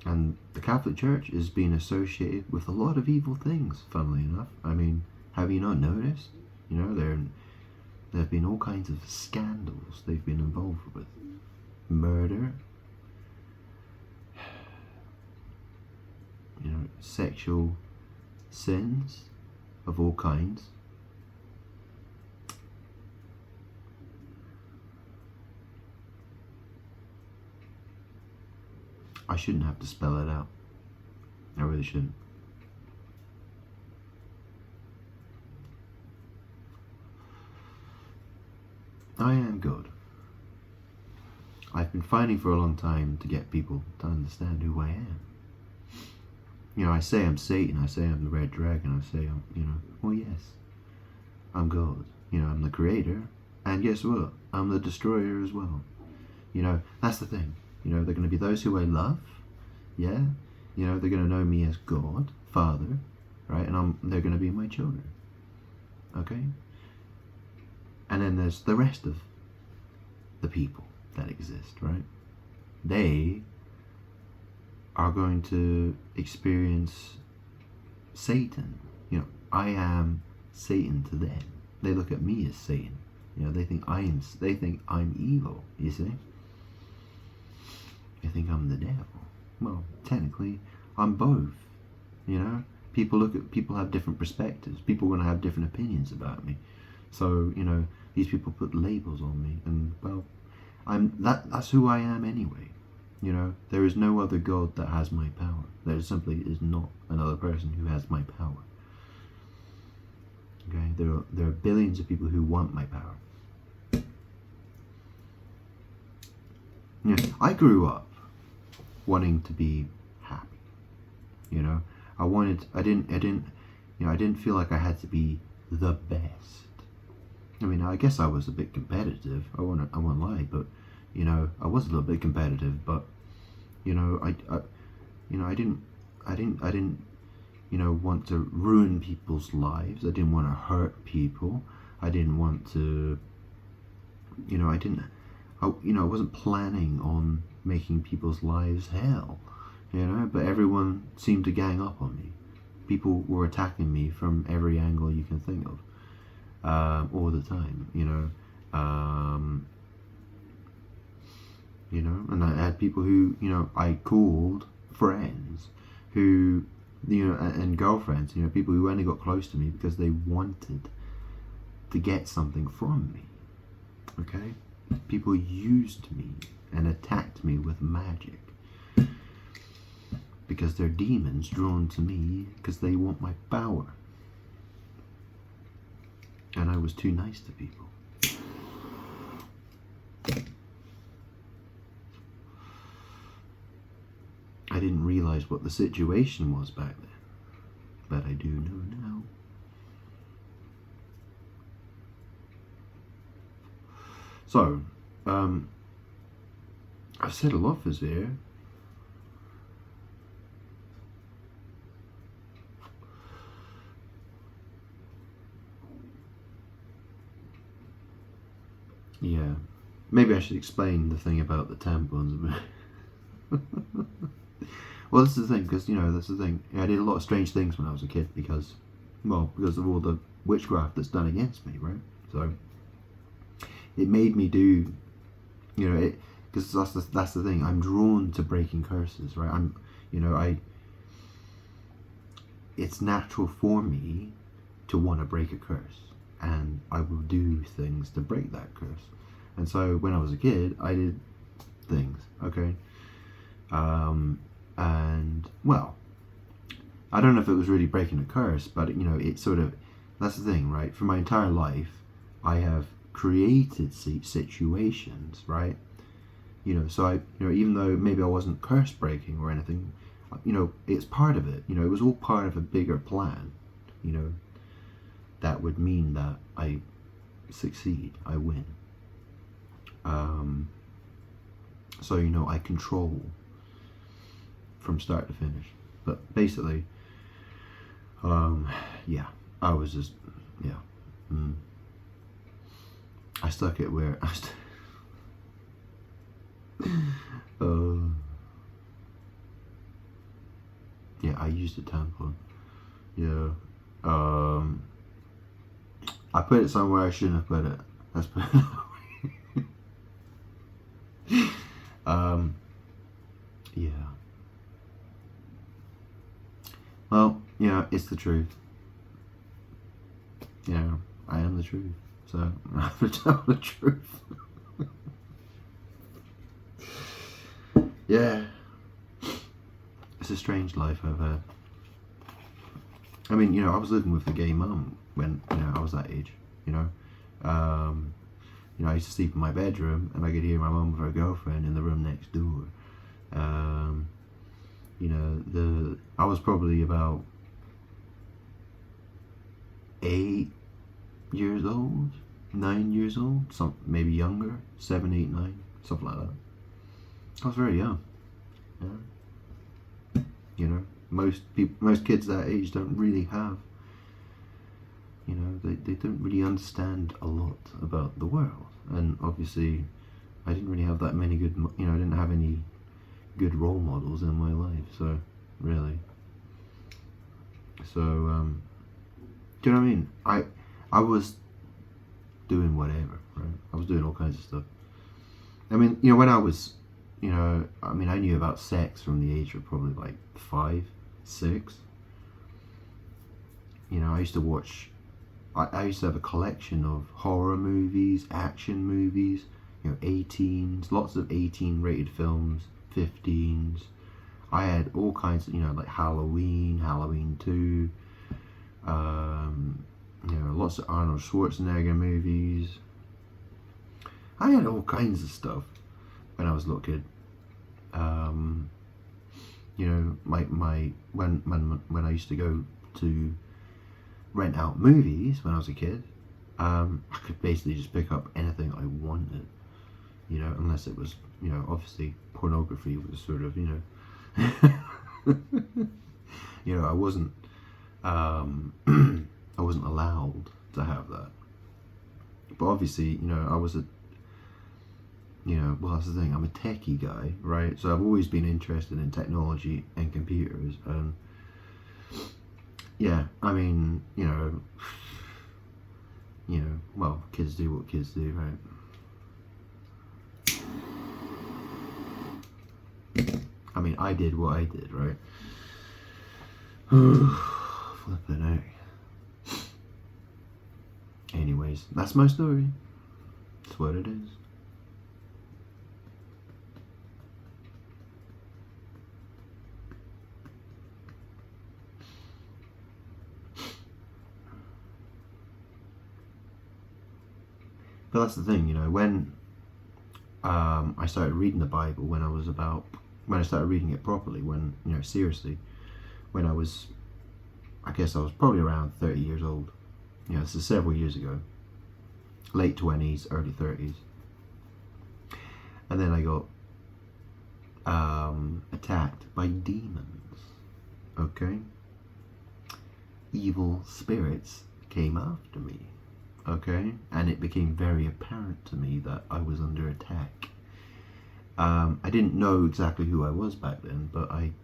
And the Catholic Church is being associated with a lot of evil things, funnily enough. I mean, have you not noticed? You know, there have been all kinds of scandals they've been involved with. Murder, you know, sexual sins of all kinds. I shouldn't have to spell it out. I really shouldn't. I am good. I've been fighting for a long time to get people to understand who I am. You know, I say I'm Satan, I say I'm the Red Dragon, I say I'm, you know, well, yes, I'm God. You know, I'm the creator, and guess what? I'm the destroyer as well. You know, that's the thing. You know, they're going to be those who I love, yeah? You know, they're going to know me as God, Father, right? And they're going to be my children, okay? And then there's the rest of the people that exist, right? They are going to experience Satan. You know, I am Satan to them. They look at me as Satan. You know, they think I'm evil, you see? They think I'm the devil. Well, technically, I'm both. You know, people have different perspectives. People are going to have different opinions about me. So, you know, these people put labels on me, and well, that's who I am anyway. You know, there is no other God that has my power. There simply is not another person who has my power. Okay, there are billions of people who want my power. You know, I grew up wanting to be happy. You know, I didn't feel like I had to be the best. I mean, I guess I was a bit competitive. I won't lie, but you know, I was a little bit competitive. But you know, I didn't, you know, want to ruin people's lives. I didn't want to hurt people. I didn't want to, you know, I wasn't planning on making people's lives hell. You know, but everyone seemed to gang up on me. People were attacking me from every angle you can think of. All the time, you know, and I had people who, you know, I called friends who, you know, and girlfriends, you know, people who only got close to me because they wanted to get something from me, okay? People used me and attacked me with magic because they're demons drawn to me because they want my power. And I was too nice to people. I didn't realize what the situation was back then, but I do know now. So, I've said a lot for here. Yeah, maybe I should explain the thing about the tampons a bit. Well, this is the thing, because, you know, that's the thing. I did a lot of strange things when I was a kid because of all the witchcraft that's done against me, right? So, it made me do, you know, because that's the thing. I'm drawn to breaking curses, right? It's natural for me to want to break a curse, and I will do things to break that curse. And so when I was a kid, I did things, okay? And, well, I don't know if it was really breaking a curse, but, it sort of, that's the thing, right? For my entire life, I have created situations, right? So even though maybe I wasn't curse breaking or anything, it's part of it. It was all part of a bigger plan, that would mean that I succeed, I win. So, I control from start to finish. But basically, yeah, I was just, yeah. I stuck it where yeah, I used a tampon. Yeah. I put it somewhere I shouldn't have put it. Let's put it that way. Yeah. Well, it's the truth. I am the truth. So I have to tell the truth. Yeah. It's a strange life I've had. I mean, I was living with a gay mum when, I was that age, I used to sleep in my bedroom and I could hear my mum with her girlfriend in the room next door. I was probably about 8 years old, 9 years old, maybe younger, 7, 8, 9, something like that. I was very young. Yeah. Most kids that age don't really have, they don't really understand a lot about the world. And obviously, I didn't really have that many good, I didn't have any good role models in my life. So, really. So, do you know what I mean? I was doing whatever, right? I was doing all kinds of stuff. I mean, when I was, I knew about sex from the age of probably like 5, 6. I used to watch, I used to have a collection of horror movies, action movies, 18s, lots of 18 rated films, 15s. I had all kinds of, like Halloween, Halloween 2, lots of Arnold Schwarzenegger movies. I had all kinds of stuff when I was a little kid. When I used to go to rent out movies when I was a kid, I could basically just pick up anything I wanted, unless it was, obviously pornography was sort of, I wasn't, I wasn't allowed to have that. But obviously, I was well, that's the thing, I'm a techie guy, right? So I've always been interested in technology and computers, and yeah, I mean, well, kids do what kids do, right? I mean, I did what I did, right? Flipping out. Anyways, that's my story. That's what it is. But that's the thing, when I started reading the Bible, when I started reading it properly, when, seriously, when I guess I was probably around 30 years old. This is several years ago. Late 20s, early 30s. And then I got attacked by demons. Okay? Evil spirits came after me. Okay? And it became very apparent to me that I was under attack. I didn't know exactly who I was back then, but and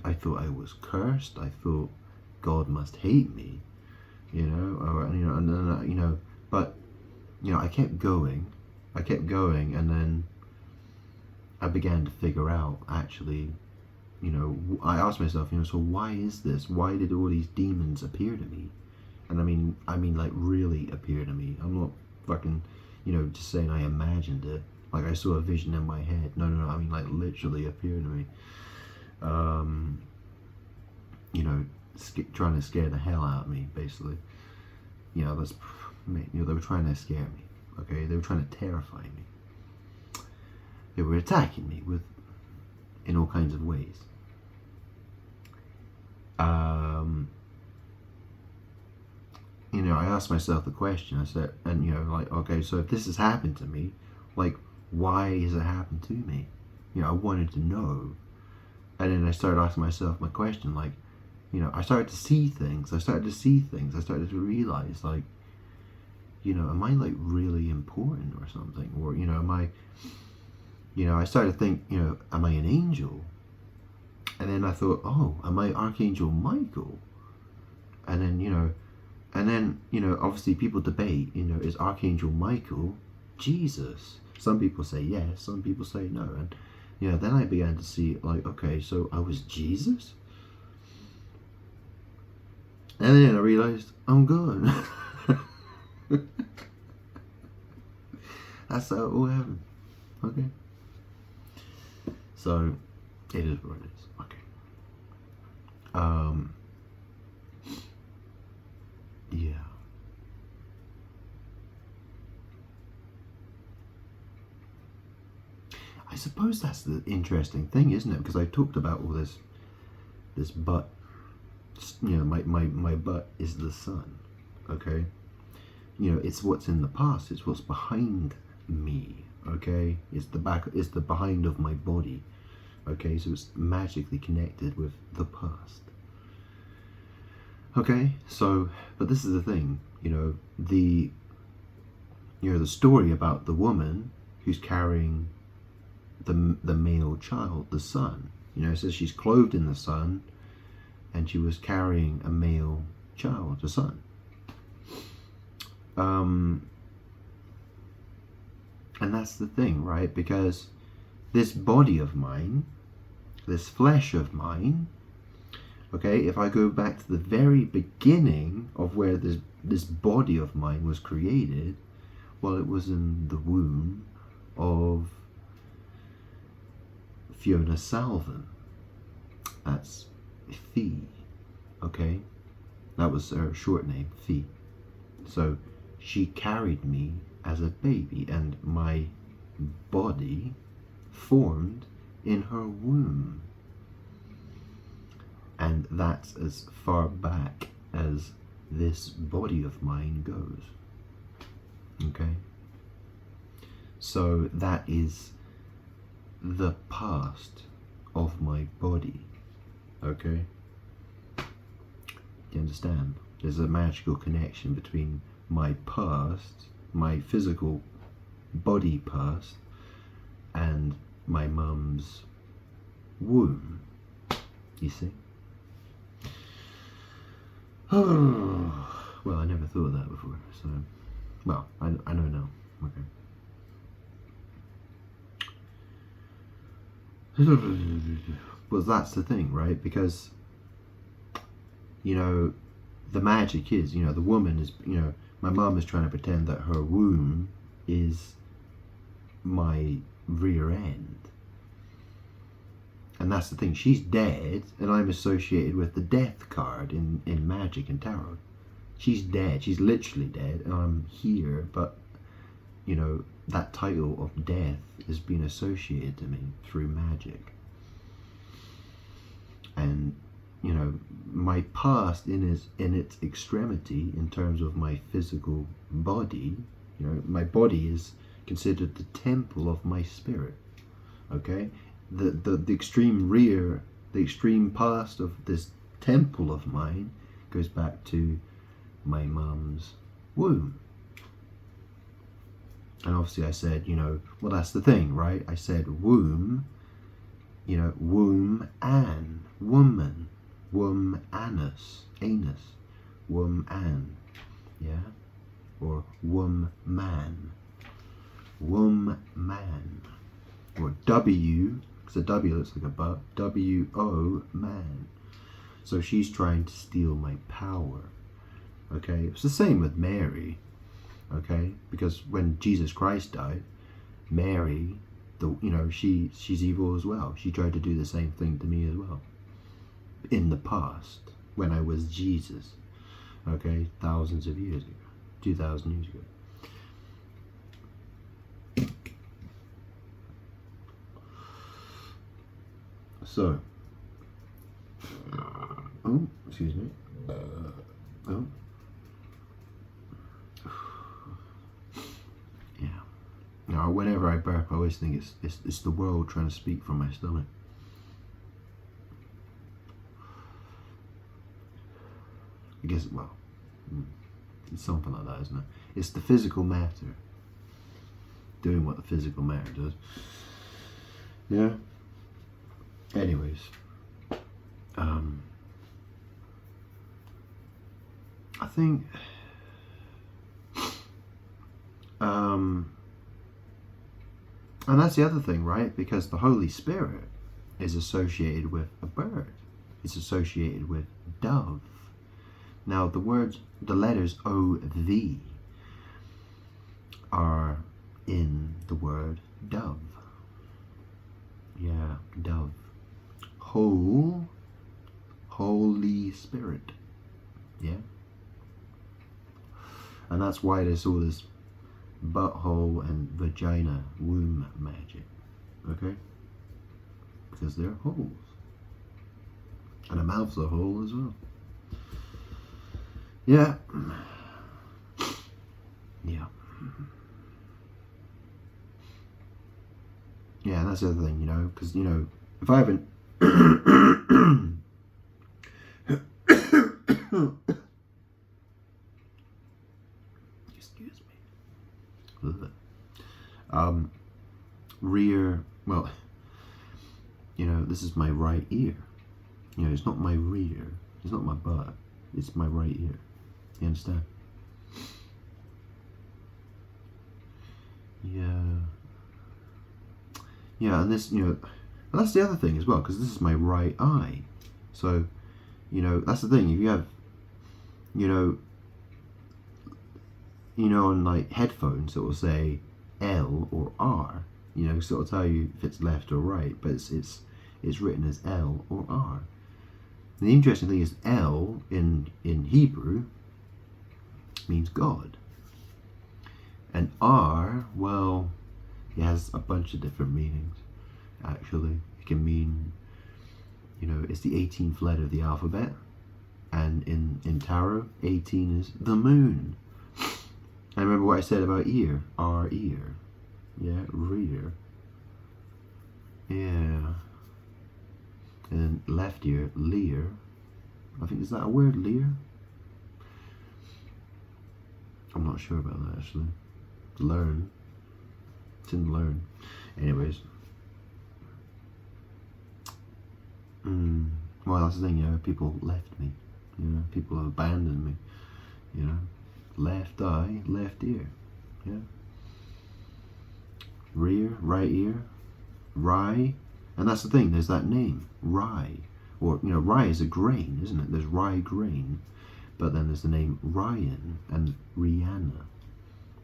I thought I was cursed. I thought God must hate me, but I kept going, and then I began to figure out, actually, I asked myself, so why is this? Why did all these demons appear to me? And I mean like really appear to me. I'm not fucking, just saying I imagined it. Like I saw a vision in my head. No, I mean like literally appeared to me. You know, trying to scare the hell out of me, basically. You know, they were trying to scare me. Okay, they were trying to terrify me. They were attacking me in all kinds of ways. You know, I asked myself the question. I said, and you know, like, okay, so if this has happened to me, like, why has it happened to me? You know, I wanted to know. And then I started asking myself my question, like, you know, I started to see things. I started to realize, like, you know, am I like really important or something? Or, you know, I started to think, you know, am I an angel? And then I thought, oh, am I Archangel Michael? And then, you know, obviously people debate, you know, is Archangel Michael Jesus? Some people say yes, some people say no. And, you know, then I began to see, like, okay, so I was Jesus? And then I realized, I'm God. That's how it all happened. Okay? So, it is what it is. Okay. Yeah. I suppose that's the interesting thing, isn't it? Because I talked about all this butt. You know, my butt is the sun. Okay? You know, it's what's in the past. It's what's behind me. Okay? It's the behind of my body. Okay? So it's magically connected with the past. Okay? So, but this is the thing. You know, the story about the woman who's carrying the male child, the son. You know, it says she's clothed in the sun, and she was carrying a male child, a son. And that's the thing, right? Because this body of mine, this flesh of mine, okay, if I go back to the very beginning of where this body of mine was created, well, it was in the womb of Fiona Salvin. That's Fee, okay? That was her short name, Fee. So she carried me as a baby, and my body formed in her womb. And that's as far back as this body of mine goes. Okay? So that is the past of my body. Okay? Do you understand? There's a magical connection between my past, my physical body past, and my mum's womb. You see? Oh, well, I never thought of that before, so, well, I know now. Okay. Well, that's the thing, right? Because, you know, the magic is, you know, the woman is, you know, my mom is trying to pretend that her womb is my rear end. And that's the thing, she's dead, and I'm associated with the death card in magic and tarot. She's dead, she's literally dead, and I'm here, but, you know, that title of death has been associated to me through magic. And, you know, my past in its extremity, in terms of my physical body, you know, my body is considered the temple of my spirit, okay? The extreme rear, the extreme past of this temple of mine goes back to my mum's womb. And obviously I said, you know, well, that's the thing, right? I said womb, you know, womb an, woman, womb anus, womb an, yeah? Or womb man, or W, because a W looks like a butt, W-O, man. So she's trying to steal my power, okay? It's the same with Mary, okay? Because when Jesus Christ died, Mary, she's evil as well. She tried to do the same thing to me as well. In the past, when I was Jesus, okay, thousands of years ago, 2,000 years ago. So, oh, excuse me. Oh. Yeah. Now, whenever I burp, I always think it's the world trying to speak from my stomach. I guess, well, it's something like that, isn't it? It's the physical matter doing what the physical matter does. Yeah. Anyways, I think, and that's the other thing, right? Because the Holy Spirit is associated with a bird. It's associated with dove. Now, the letters O-V are in the word dove. Yeah, dove. Holy Spirit. Yeah. And that's why there's all this butthole and vagina womb magic. Okay? Because they're holes. And a mouth's a hole as well. Yeah. Yeah. Yeah, and that's the other thing, because, if I haven't... Excuse me. Rear, well, this is my right ear. It's not my rear. It's not my butt. It's my right ear. You understand? Yeah. Yeah, and this, that's the other thing as well, because this is my right eye. So, that's the thing. If you have, on like headphones, it will say L or R. So it'll tell you if it's left or right, but it's written as L or R. And the interesting thing is L in Hebrew means God. And R, well, it has a bunch of different meanings, actually. It can mean, it's the 18th letter of the alphabet. And in tarot, 18 is the moon. I remember what I said about ear. Our ear. Yeah, rear. Yeah. And then left ear, leer. I think, is that a word, leer? I'm not sure about that, actually. Learn. It's in learn. Anyways. Well, that's the thing, people left me. People have abandoned me. Left eye, left ear. Yeah. Rear, right ear. Rye. And that's the thing, there's that name, rye. Or, rye is a grain, isn't it? There's rye grain. But then there's the name Ryan and Rihanna.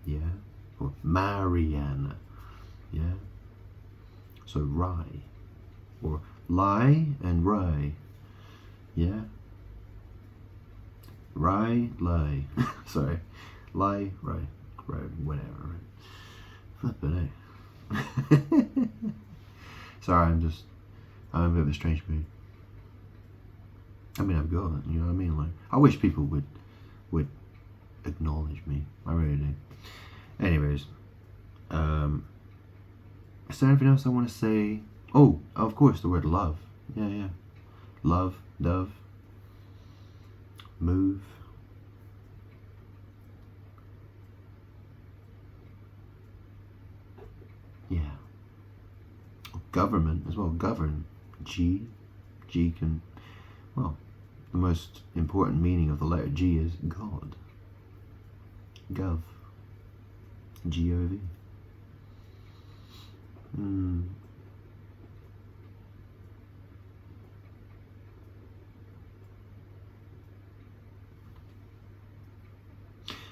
Yeah. Or Mariana. Yeah. So rye. Or lie and rye. Yeah. Rye, lie. Sorry. Lie, rye. Whatever. Flippin' it. Sorry, I'm a bit of a strange mood. I mean, I've got it, you know what I mean? Like, I wish people would acknowledge me. I really do. Anyways, is there anything else I want to say? Oh, of course, the word love. Yeah. Love, dove, move. Yeah. Government as well. Govern. G. G can, well, the most important meaning of the letter G is God. Gov. G-O-V.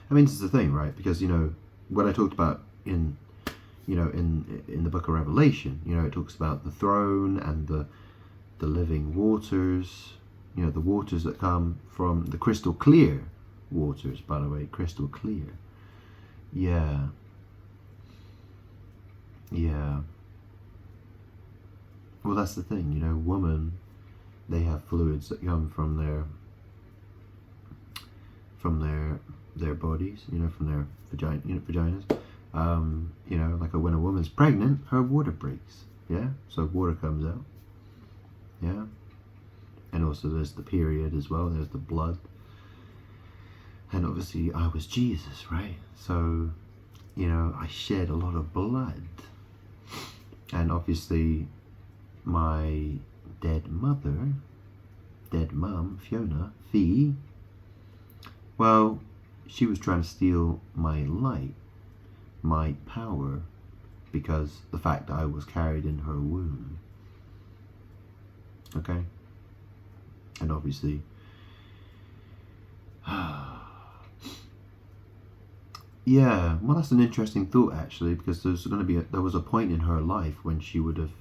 I mean, this is the thing, right? Because, what I talked about in, in the book of Revelation, it talks about the throne and the living waters, the waters that come from the crystal clear waters, by the way, crystal clear. Yeah. Well, that's the thing, women, they have fluids that come from their bodies, from their vaginas. Like when a woman's pregnant, her water breaks. Yeah, so water comes out. Yeah, and also there's the period as well. There's the blood, and obviously I was Jesus, right? So, I shed a lot of blood, and obviously my dead mum, Fiona, Fee. Well, she was trying to steal my light, my power, because the fact that I was carried in her womb. Okay? And obviously, yeah, well, that's an interesting thought actually, because there was a point in her life when she would have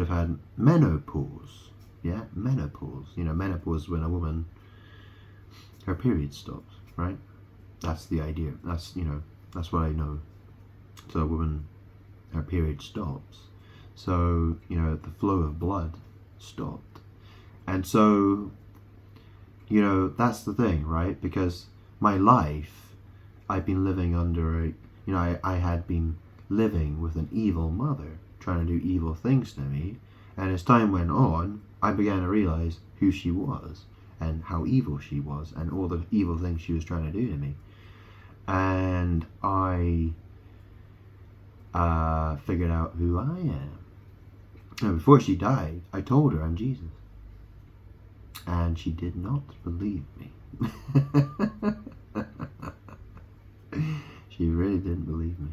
had menopause. Yeah, menopause. Menopause when a woman, her period stops, right? That's the idea. That's what I know. So a woman, her period stops. So, the flow of blood stopped. And so, that's the thing, right? Because my life, I've been living under I had been living with an evil mother, trying to do evil things to me. And as time went on, I began to realize who she was and how evil she was and all the evil things she was trying to do to me. And I figured out who I am. And before she died, I told her I'm Jesus. And she did not believe me. She really didn't believe me.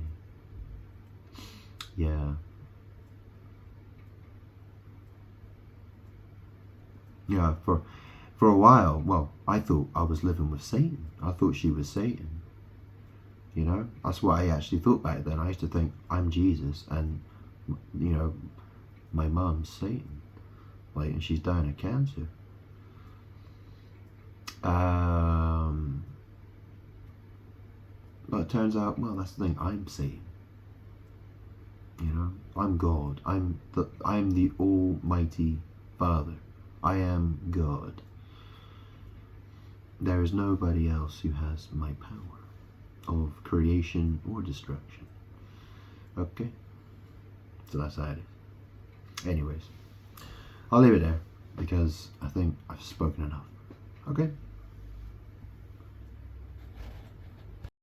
Yeah. Yeah, for a while, well, I thought I was living with Satan. I thought she was Satan. That's what I actually thought back then. I used to think I'm Jesus and, my mom's Satan. And she's dying of cancer. But it turns out, well, that's the thing. I'm Satan. I'm God. I'm the Almighty Father. I am God. There is nobody else who has my power of creation or destruction. Okay? So that's how it is. Anyways, I'll leave it there because I think I've spoken enough. Okay?